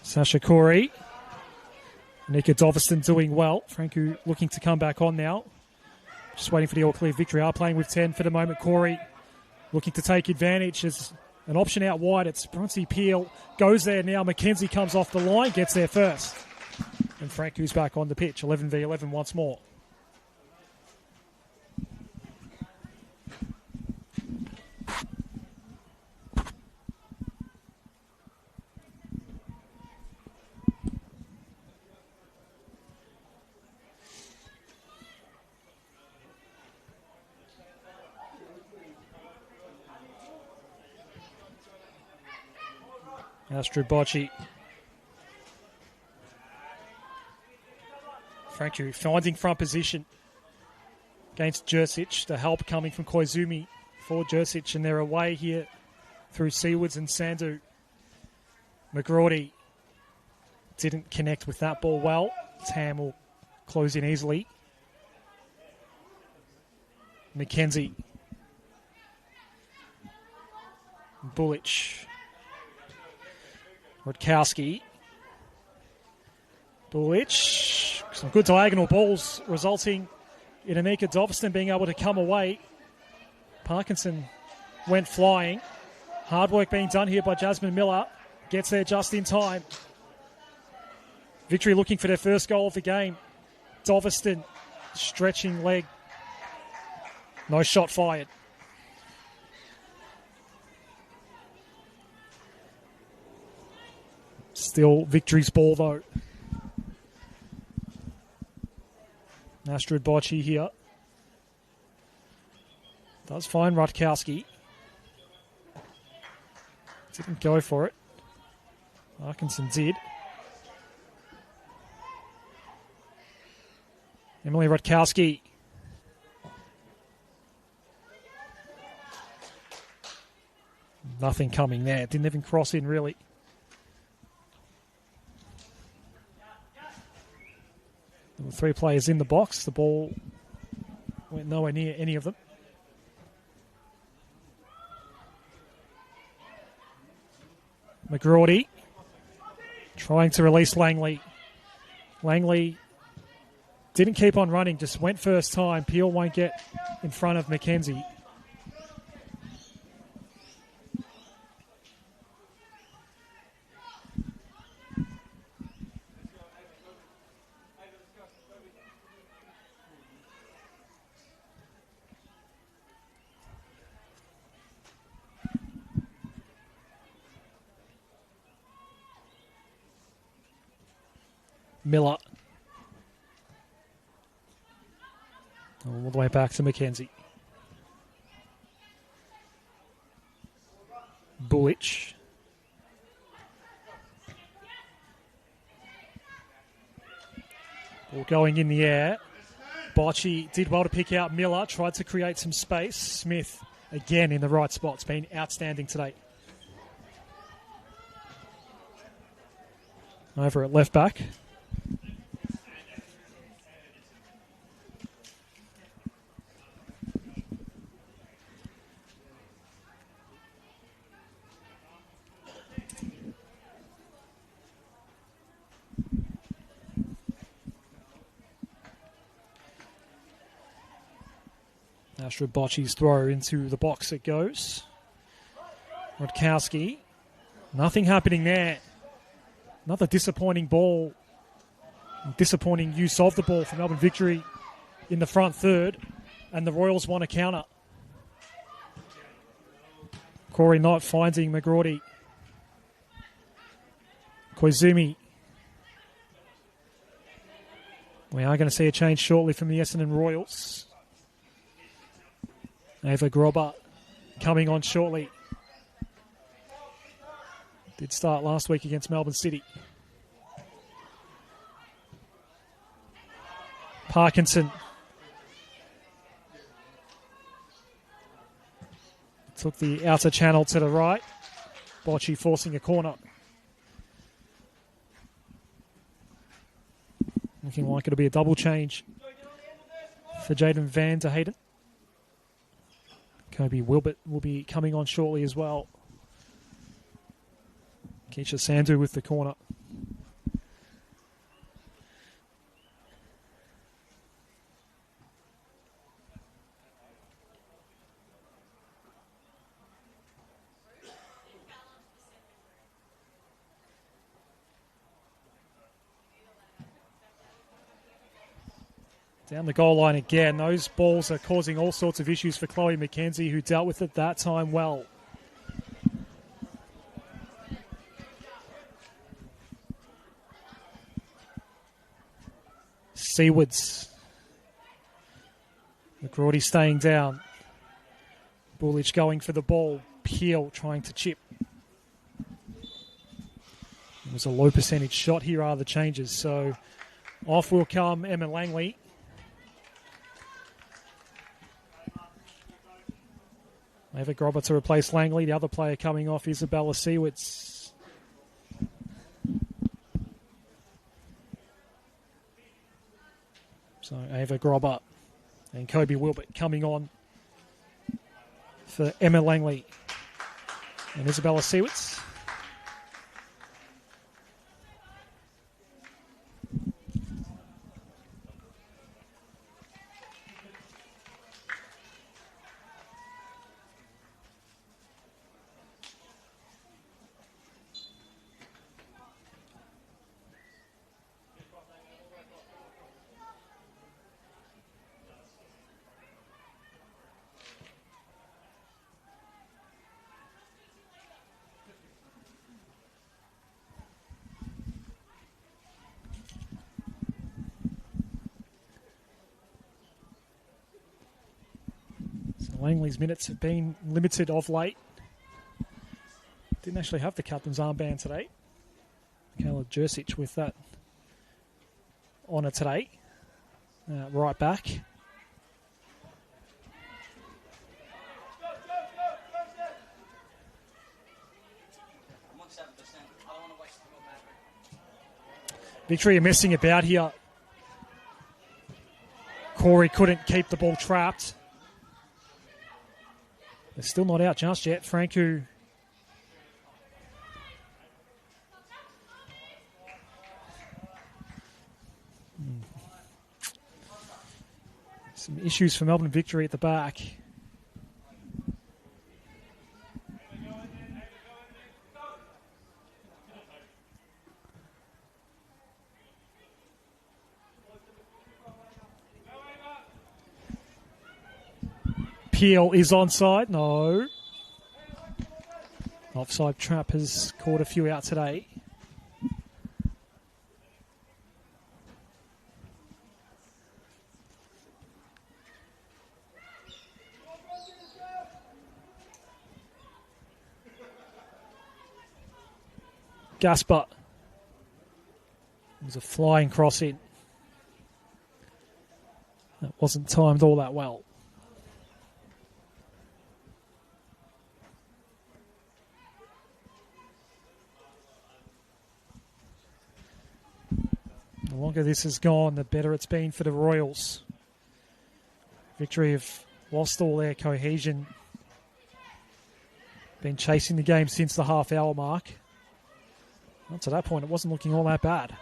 Sasha Corey. Nika Doveston doing well. Franku looking to come back on now. Just waiting for the all-clear victory. Are playing with 10 for the moment. Corey looking to take advantage as an option out wide. It's Bronzy Peel. Goes there now. McKenzie comes off the line. Gets there first. And Franku's back on the pitch. 11v11 once more. Astrid Bocci. Franku finding front position against Jursic. The help coming from Koizumi for Jursic, and they're away here through Seawards and Sandu. McGrawty didn't connect with that ball well. Tam will close in easily. McKenzie. Bullich. Rutkowski. Bullich. Some good diagonal balls resulting in Anika Doveston being able to come away. Parkinson went flying. Hard work being done here by Jasmine Miller. Gets there just in time. Victory looking for their first goal of the game. Doveston stretching leg. No shot fired. Still Victory's ball though. Astrid Bocci here. Does find Rutkowski. Didn't go for it. Parkinson did. Emily Rutkowski. Nothing coming there. Didn't even cross in really. There were 3 players in the box. The ball went nowhere near any of them. McGrawdy trying to release Langley. Langley didn't keep on running, just went first time. Peel won't get in front of McKenzie. Miller. All the way back to McKenzie. Bullich. Ball going in the air. Bocci did well to pick out Miller. Tried to create some space. Smith again in the right spot. It's been outstanding today. Over at left back. Astrid Bocci's throw into the box it goes. Rutkowski. Nothing happening there. Another disappointing ball. Disappointing use of the ball for Melbourne Victory in the front third. And the Royals want a counter. Corey Knott finding McGrawdy. Koizumi. We are going to see a change shortly from the Essendon Royals. Ava Grobber coming on shortly. Did start last week against Melbourne City. Parkinson. Took the outer channel to the right. Bocci forcing a corner. Looking like it'll be a double change for Jaden Van der Hayden. Kobe Wilbert will be coming on shortly as well. Keisha Sandu with the corner. Down the goal line again. Those balls are causing all sorts of issues for Chloe McKenzie, who dealt with it that time well. Seawards. McGrawdy staying down. Bullich going for the ball. Peel trying to chip. It was a low percentage shot. Here are the changes. So off will come Emma Langley. Ava Grobber to replace Langley. The other player coming off, Isabella Seawards. So Ava Grobber and Kobe Wilbert coming on for Emma Langley and Isabella Sewitz. Langley's minutes have been limited of late. Didn't actually have the captain's armband today. Kayla Jursic with that honour today. Right back. Victory are messing about here. Corey couldn't keep the ball trapped. They're still not out just yet. Franku some issues for Melbourne Victory at the back. Peel is onside. No. Offside trap has caught a few out today. Gasper. It was a flying cross in. That wasn't timed all that well. The longer this has gone, the better it's been for the Royals. Victory have lost all their cohesion. Been chasing the game since the half-hour mark. Well, to that point, it wasn't looking all that bad.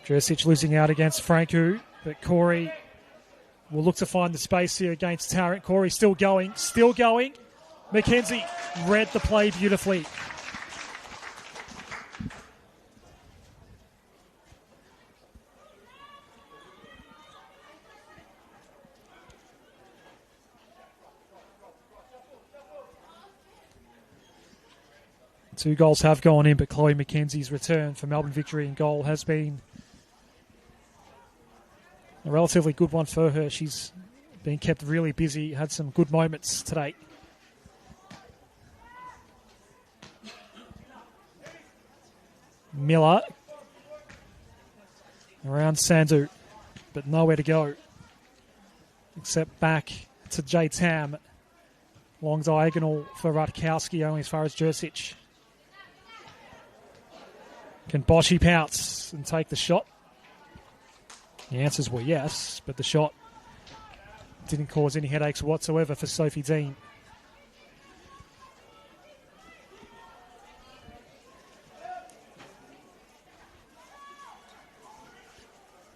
Jursic losing out against Franku, but Corey will look to find the space here against Tarrant. Corey still going. McKenzie read the play beautifully. Two goals have gone in, but Chloe McKenzie's return for Melbourne Victory in goal has been a relatively good one for her. She's been kept really busy, had some good moments today. Miller around Sandu, but nowhere to go except back to J Tam. Long diagonal for Rutkowski, only as far as Jursic. Can Boschy pounce and take the shot? The answers were yes, but the shot didn't cause any headaches whatsoever for Sophie Dean.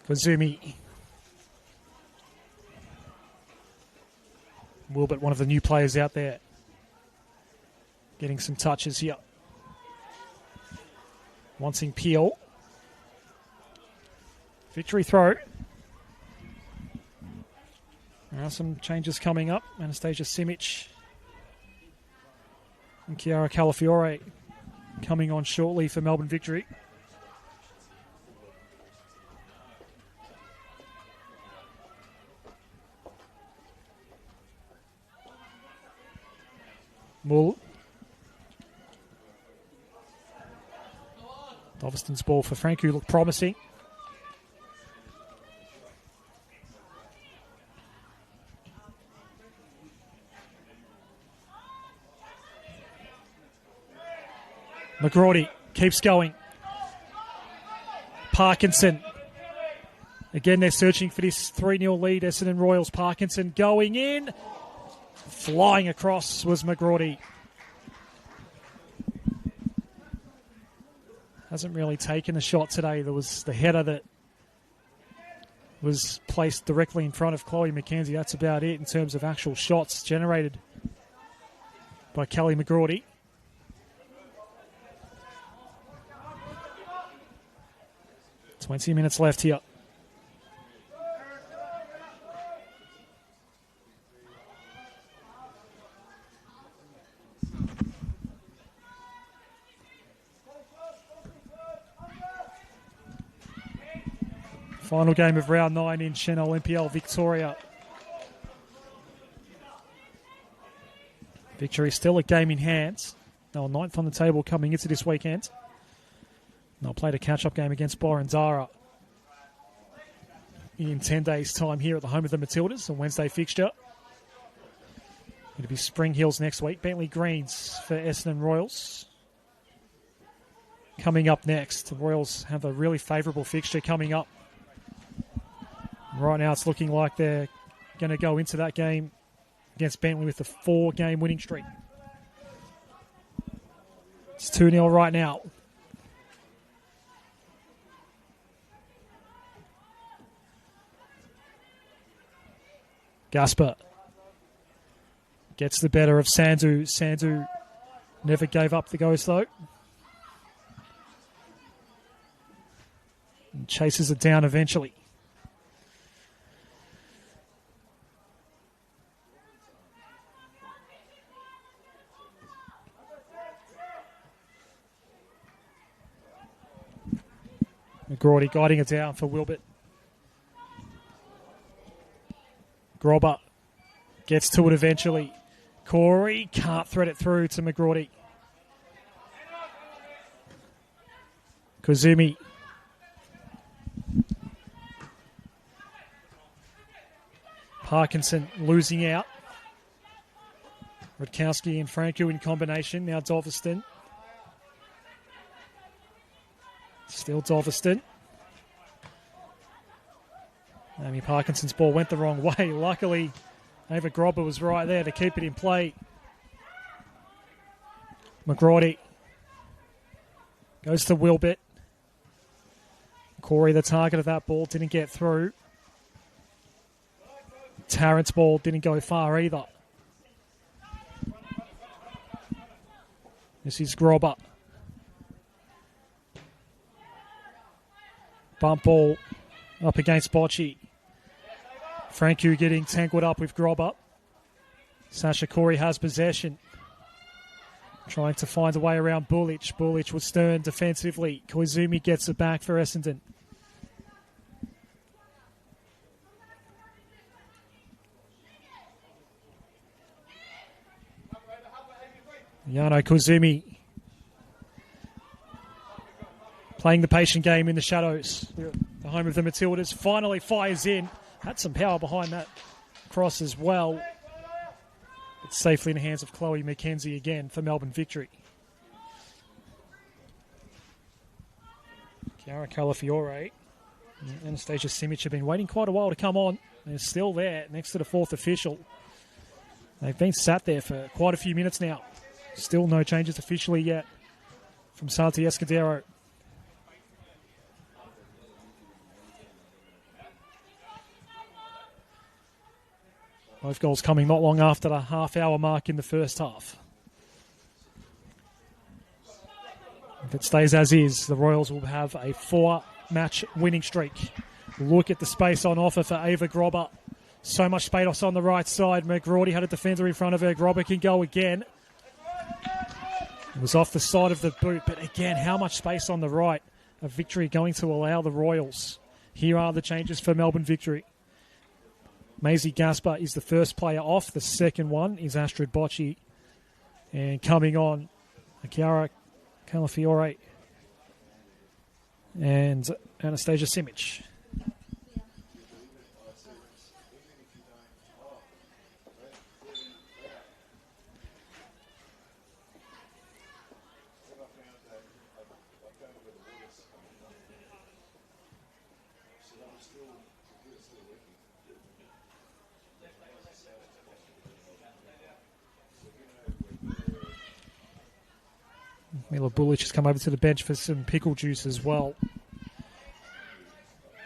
Kazumi. Wilbert, one of the new players out there, getting some touches here. Wanting Peel. Victory throw. There are some changes coming up. Anastasia Simic and Chiara Calafiore coming on shortly for Melbourne Victory. Mull. Doveston's ball for Franku looked promising. McGrady keeps going. Parkinson. Again, they're searching for this 3-0 lead. Essendon Royals. Parkinson going in. Flying across was McGrawdy. Hasn't really taken a shot today. There was the header that was placed directly in front of Chloe McKenzie. That's about it in terms of actual shots generated by Kelly McGrawdy. "20 minutes left here. Final game of round 9 in Senol NPL Victoria. Victory still a game in hand. They were 9th on the table coming into this weekend. They'll play a catch-up game against Borondara in 10 days' time here at the home of the Matildas, a Wednesday fixture. It'll be Spring Hills next week. Bentley Greens for Essendon Royals. Coming up next, the Royals have a really favourable fixture coming up. Right now it's looking like they're going to go into that game against Bentley with a 4-game winning streak. It's 2-0 right now. Gasper gets the better of Sandu. Sandu never gave up the ghost though. And chases it down eventually. McGrawdy guiding it down for Wilbert. Grobber gets to it eventually. Corey can't thread it through to McGrawdy. Kazumi. Parkinson losing out. Rutkowski and Franco in combination. Now Doveston. Still Doveston. Amy Parkinson's ball went the wrong way. Luckily, Ava Grobber was right there to keep it in play. McGrawdy goes to Wilbert. Corey, the target of that ball, didn't get through. Tarrant's ball didn't go far either. This is Grobber. Bump ball up against Bocci. Franku getting tangled up with Grobber. Sasha Corey has possession. Trying to find a way around Bullich. Bullich was stern defensively. Koizumi gets it back for Essendon. Yano Koizumi playing the patient game in the shadows. The home of the Matildas finally fires in. Had some power behind that cross as well. It's safely in the hands of Chloe McKenzie again for Melbourne victory. Chiara Calafiore and Anastasia Simic have been waiting quite a while to come on. They're still there next to the 4th official. They've been sat there for quite a few minutes now. Still no changes officially yet from Santi Escudero. Both goals coming not long after the half-hour mark in the first half. If it stays as is, the Royals will have a 4-match winning streak. Look at the space on offer for Ava Grobber. So much space on the right side. McGrawdy had a defender in front of her. Grobber can go again. It was off the side of the boot, but again, how much space on the right? A victory going to allow the Royals. Here are the changes for Melbourne victory. Maisie Gasper is the first player off. The second one is Astrid Bocci. And coming on, Chiara Calafiore and Anastasia Simic. Mila Bullich has come over to the bench for some pickle juice as well.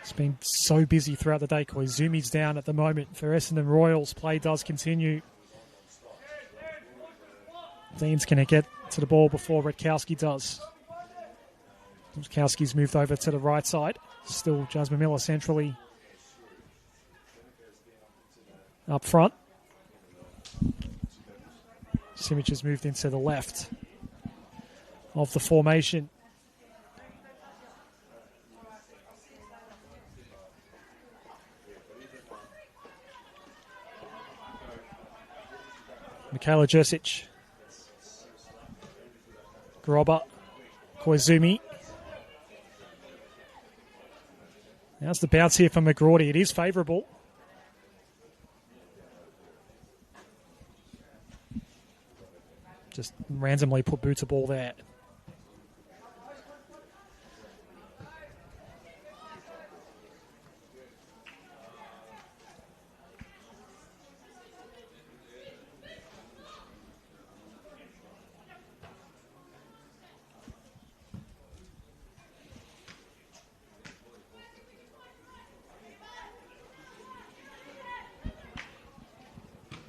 It's been so busy throughout the day. Koizumi's down at the moment for Essendon Royals. Play does continue. Dean's going to get to the ball before Redkowski does. Redkowski's moved over to the right side. Still Jasmine Miller centrally up front. Simic has moved into the left of the formation. Michaela Jursic. Grobber. Koizumi. Now's the bounce here from McGrawdy. It is favourable. Just randomly put boot to ball there.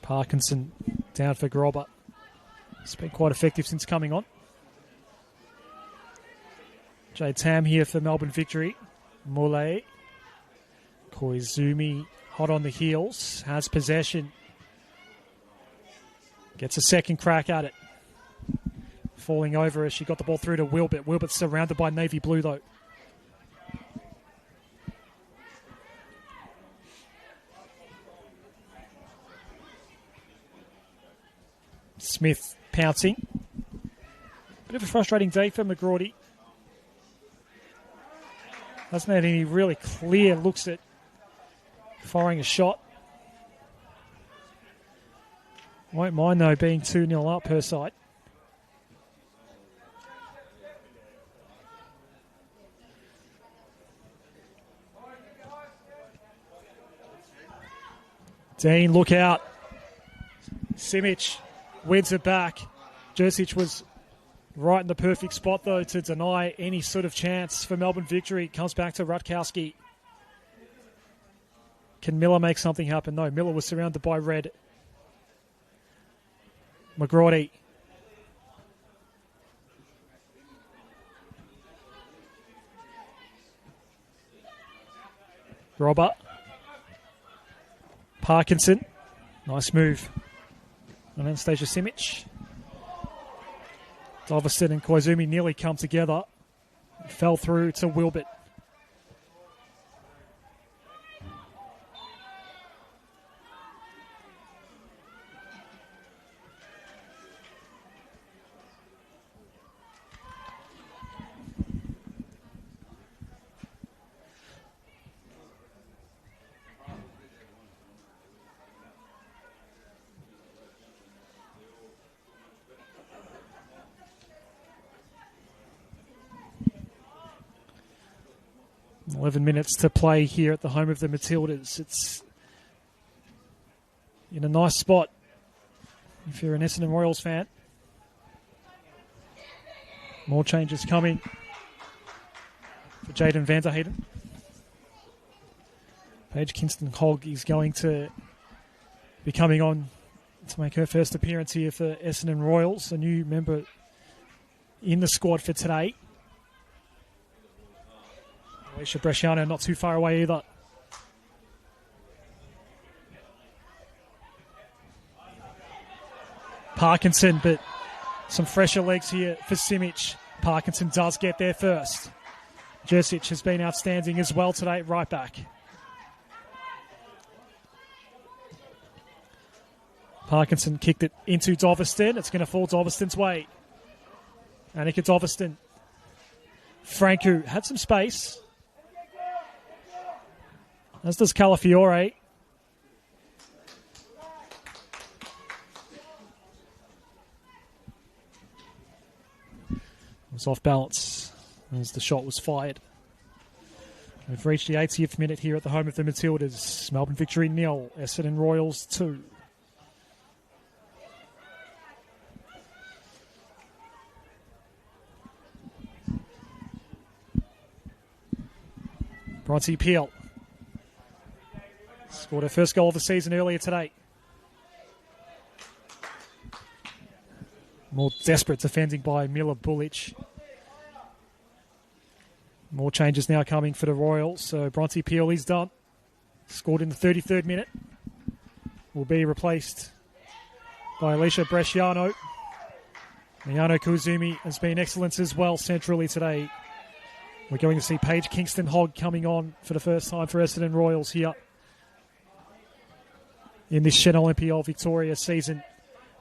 Parkinson down for Grobber. It's been quite effective since coming on. Jade Tam here for Melbourne Victory. Mole. Koizumi hot on the heels. Has possession. Gets a second crack at it. Falling over as she got the ball through to Wilbert. Wilbert's surrounded by navy blue though. Smith pouncing. Bit of a frustrating day for McGrawdy. Hasn't had any really clear looks at firing a shot. Won't mind though being 2-0 up her side. Dean, look out. Simic wins it back. Jursic was right in the perfect spot, though, to deny any sort of chance for Melbourne Victory. Comes back to Rutkowski. Can Miller make something happen? No, Miller was surrounded by red. McGrawdy. Robert. Parkinson. Nice move. And Anastasia Simic. Doveston and Koizumi nearly come together. Fell through to Wilbert. .11 minutes to play here at the home of the Matildas. It's in a nice spot if you're an Essendon Royals fan. More changes coming for Jaden Vanderheyden. Paige Kingston-Hogg is going to be coming on to make her first appearance here for Essendon Royals, a new member in the squad for today. Alicia Bresciano not too far away either. Parkinson, but some fresher legs here for Simic. Parkinson does get there first. Jursic has been outstanding as well today, right back. Parkinson kicked it into Doveston. It's going to fall Doveston's way. Annika Doveston. Franku had some space. As does Calafiore. It was off balance as the shot was fired. We've reached the 80th minute here at the home of the Matildas. Melbourne Victory 0, Essendon Royals 2. Bronte Peel scored her first goal of the season earlier today. More desperate defending by Mila Bulic. More changes now coming for the Royals. So Bronte Peel is done. Scored in the 33rd minute. Will be replaced by Alicia Bresciano. Miyano Kuzumi has been excellent as well centrally today. We're going to see Paige Kingston-Hogg coming on for the first time for Essendon Royals here in this Senol NPL Victoria season.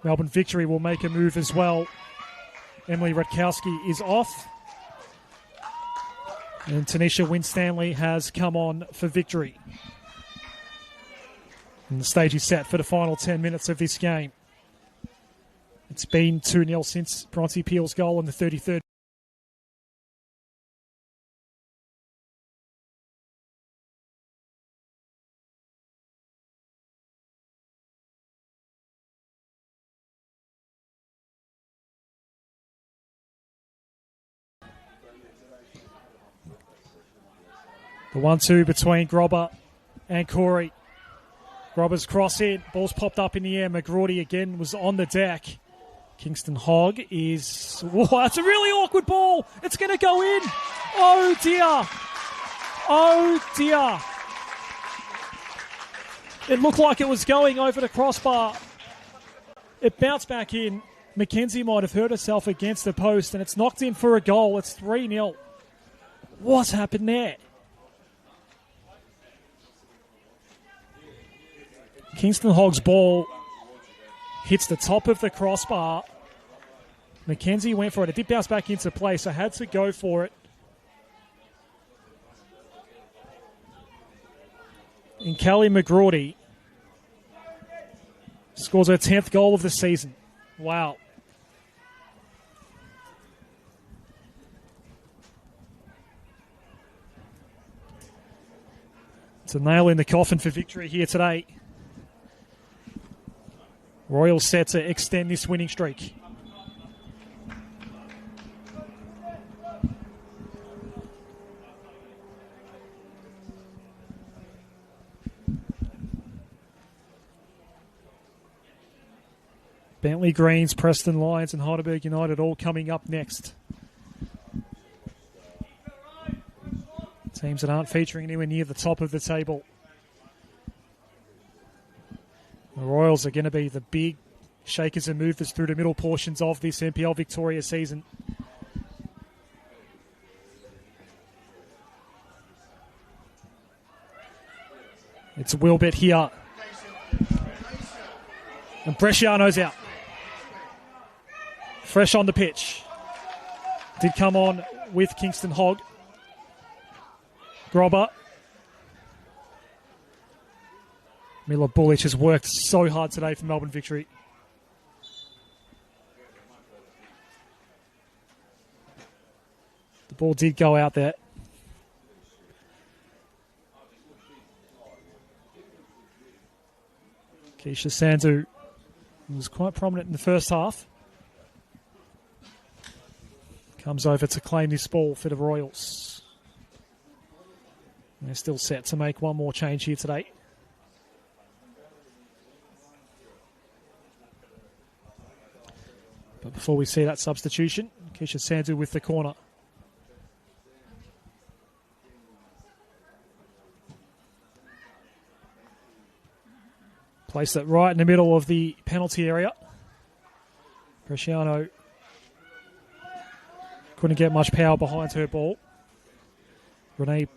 Melbourne Victory will make a move as well. Emily Radkowski is off. And Tanisha Winstanley has come on for Victory. And the stage is set for the final 10 minutes of this game. It's been 2-0 since Bronte Peel's goal in the 33rd. The 1-2 between Grobber and Corey. Grobber's cross in. Ball's popped up in the air. McGrawdy again was on the deck. Kingston-Hogg is... Whoa, it's a really awkward ball. It's going to go in. Oh, dear. Oh, dear. It looked like it was going over the crossbar. It bounced back in. Mackenzie might have hurt herself against the post, and it's knocked in for a goal. It's 3-0. What's happened there? Kingston-Hogg's ball hits the top of the crossbar. Mackenzie went for it. It did bounce back into play, so had to go for it. And Kelly McGrawdy scores her 10th goal of the season. Wow. It's a nail in the coffin for Victory here today. Royals set to extend this winning streak. Bentley Greens, Preston Lions and Heidelberg United all coming up next. Teams that aren't featuring anywhere near the top of the table. The Royals are going to be the big shakers and movers through the middle portions of this NPL Victoria season. It's Wilbert here. And Bresciano's out. Fresh on the pitch. Did come on with Kingston-Hogg. Grobber. Mila Bulic has worked so hard today for Melbourne Victory. The ball did go out there. Keisha Sandhu was quite prominent in the first half. Comes over to claim this ball for the Royals. They're still set to make one more change here today. But before we see that substitution, Keisha Sandhu with the corner. Placed it right in the middle of the penalty area. Bresciano couldn't get much power behind her ball. Renee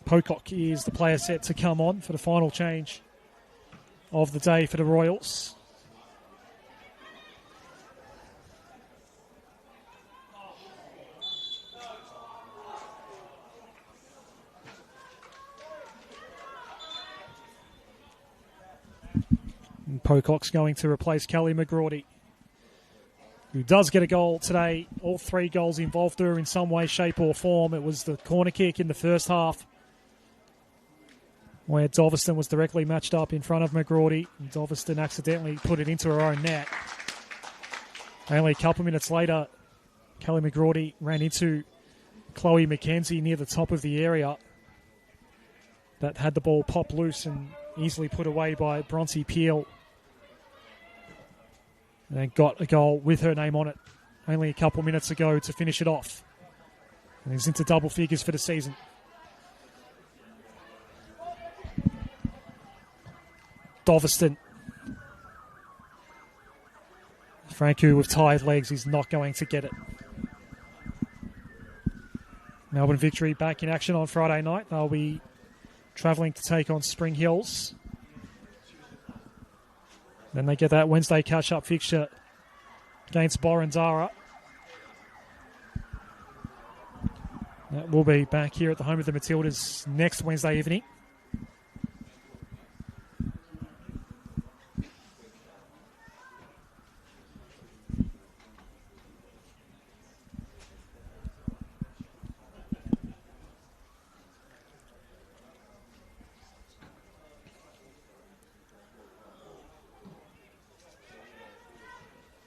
Pocock is the player set to come on for the final change of the day for the Royals. And Pocock's going to replace Kelly McGrawdy, who does get a goal today. All three goals involved her in some way, shape or form. It was the corner kick in the first half where Doveston was directly matched up in front of McGrawdy. And Doveston accidentally put it into her own net. Only a couple minutes later, Kelly McGrawdy ran into Chloe McKenzie near the top of the area. that had the ball pop loose and easily put away by Bronte Peel. And then got a goal with her name on it only a couple minutes ago to finish it off. And he's into double figures for the season. Doveston. Franku with tired legs is not going to get it. Melbourne Victory back in action on Friday night. They'll be travelling to take on Spring Hills. Then they get that Wednesday catch-up fixture against Borondara. That will be back here at the home of the Matildas next Wednesday evening.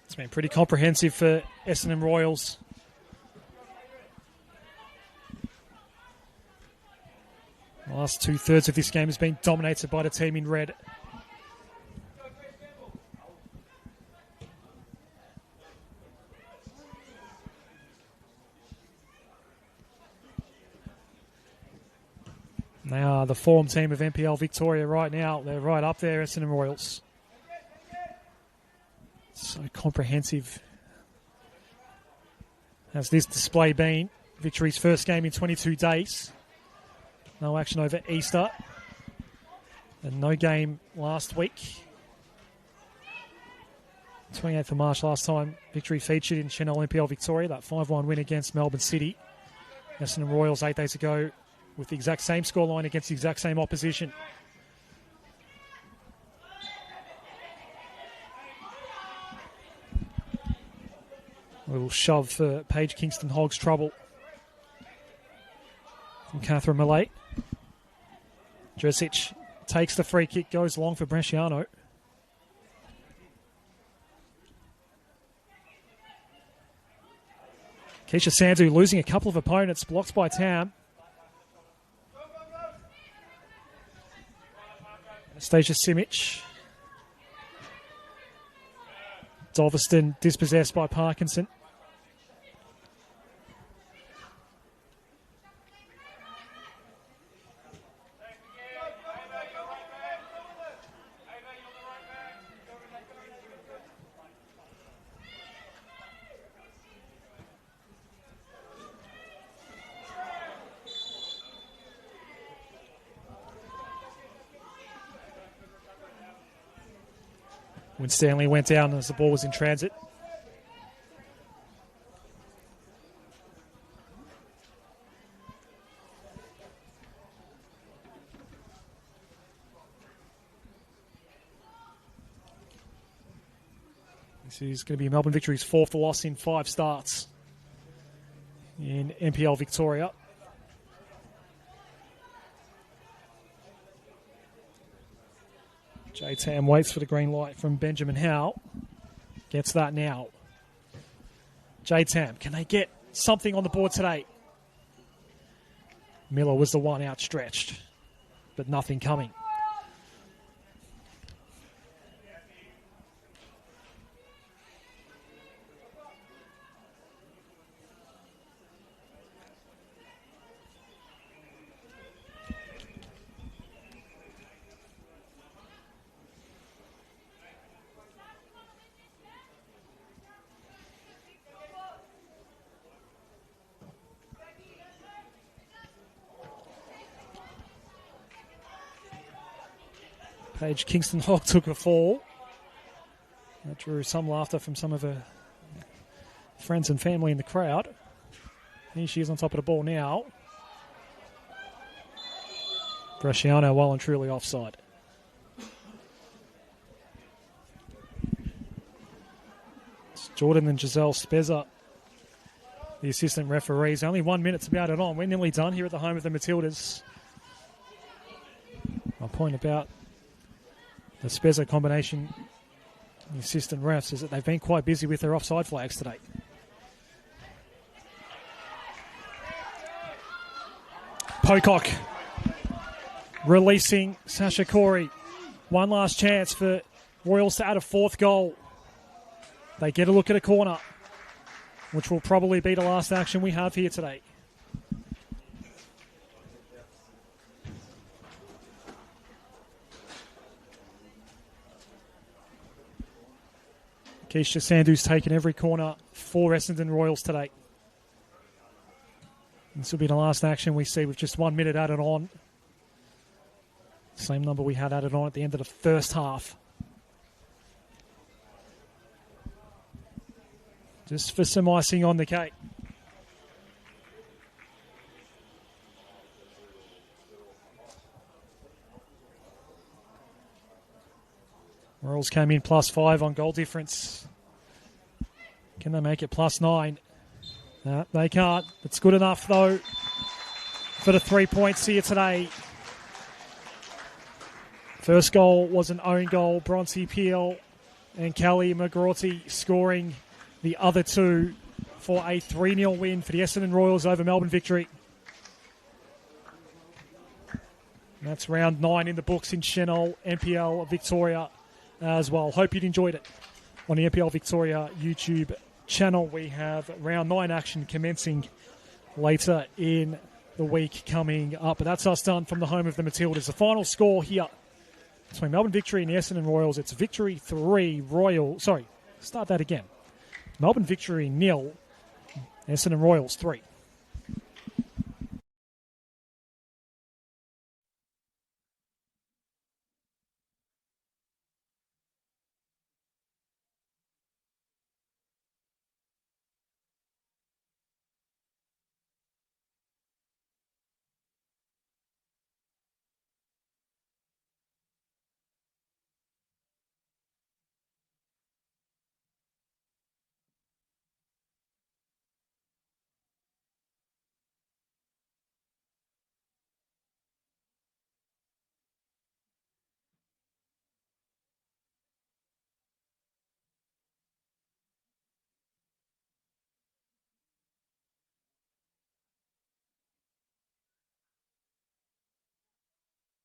It's been pretty comprehensive for Essendon Royals. The last 2/3 of this game has been dominated by the team in red. They are the form team of NPL Victoria right now. They're right up there, Essendon Royals. So comprehensive has this display been. Victory's first game in 22 days. No action over Easter. And no game last week. 28th of March last time Victory featured in Senol NPL Victoria. That 5-1 win against Melbourne City. Essendon Royals 8 days ago with the exact same scoreline against the exact same opposition. A little shove for Paige Kingston Hogg's trouble from Catherine Millay. Dresic takes the free kick, goes long for Bresciano. Keisha Sandu losing a couple of opponents, blocked by Tam. Anastasia Simic. Doveston dispossessed by Parkinson. When Stanley went down as the ball was in transit. This is going to be Melbourne Victory's fourth loss in 5 starts in NPL Victoria. J-Tam waits for the green light from Benjamin Howe. Gets that now. J-Tam, can they get something on the board today? Miller was the one outstretched, but nothing coming. Paige Kingston Hogg took a fall. That drew some laughter from some of her friends and family in the crowd. Here she is on top of the ball now. Bresciano well and truly offside. It's Jordan and Giselle Spezza, the assistant referees. Only 1 minute to be added on. We're nearly done here at the home of the Matildas. I'll point about the Spezza combination, the assistant refs, is that they've been quite busy with their offside flags today. Pocock Releasing Sasha Corey. One last chance for Royals to add a fourth goal. They get a look at a corner, which will probably be the last action we have here today. Keisha Sandhu's taken every corner for Essendon Royals today. This will be the last action we see with just 1 minute added on. Same number we had added on at the end of the first half. Just for some icing on the cake. Royals came in +5 on goal difference. Can they make it +9? No, they can't. It's good enough, though, for the 3 points here today. First goal was an own goal. Bronte Peel and Callie McGrorty scoring the other two for a 3-0 win for the Essendon Royals over Melbourne Victory. And that's round 9 in the books in Senol NPL Victoria as well. Hope you'd enjoyed it. On the NPL Victoria YouTube channel, we have round 9 action commencing later in the week coming up. But that's us done from the home of the Matildas. The final score here between Melbourne Victory and the Essendon Royals, it's Victory 3, Melbourne Victory 0, Essendon Royals 3.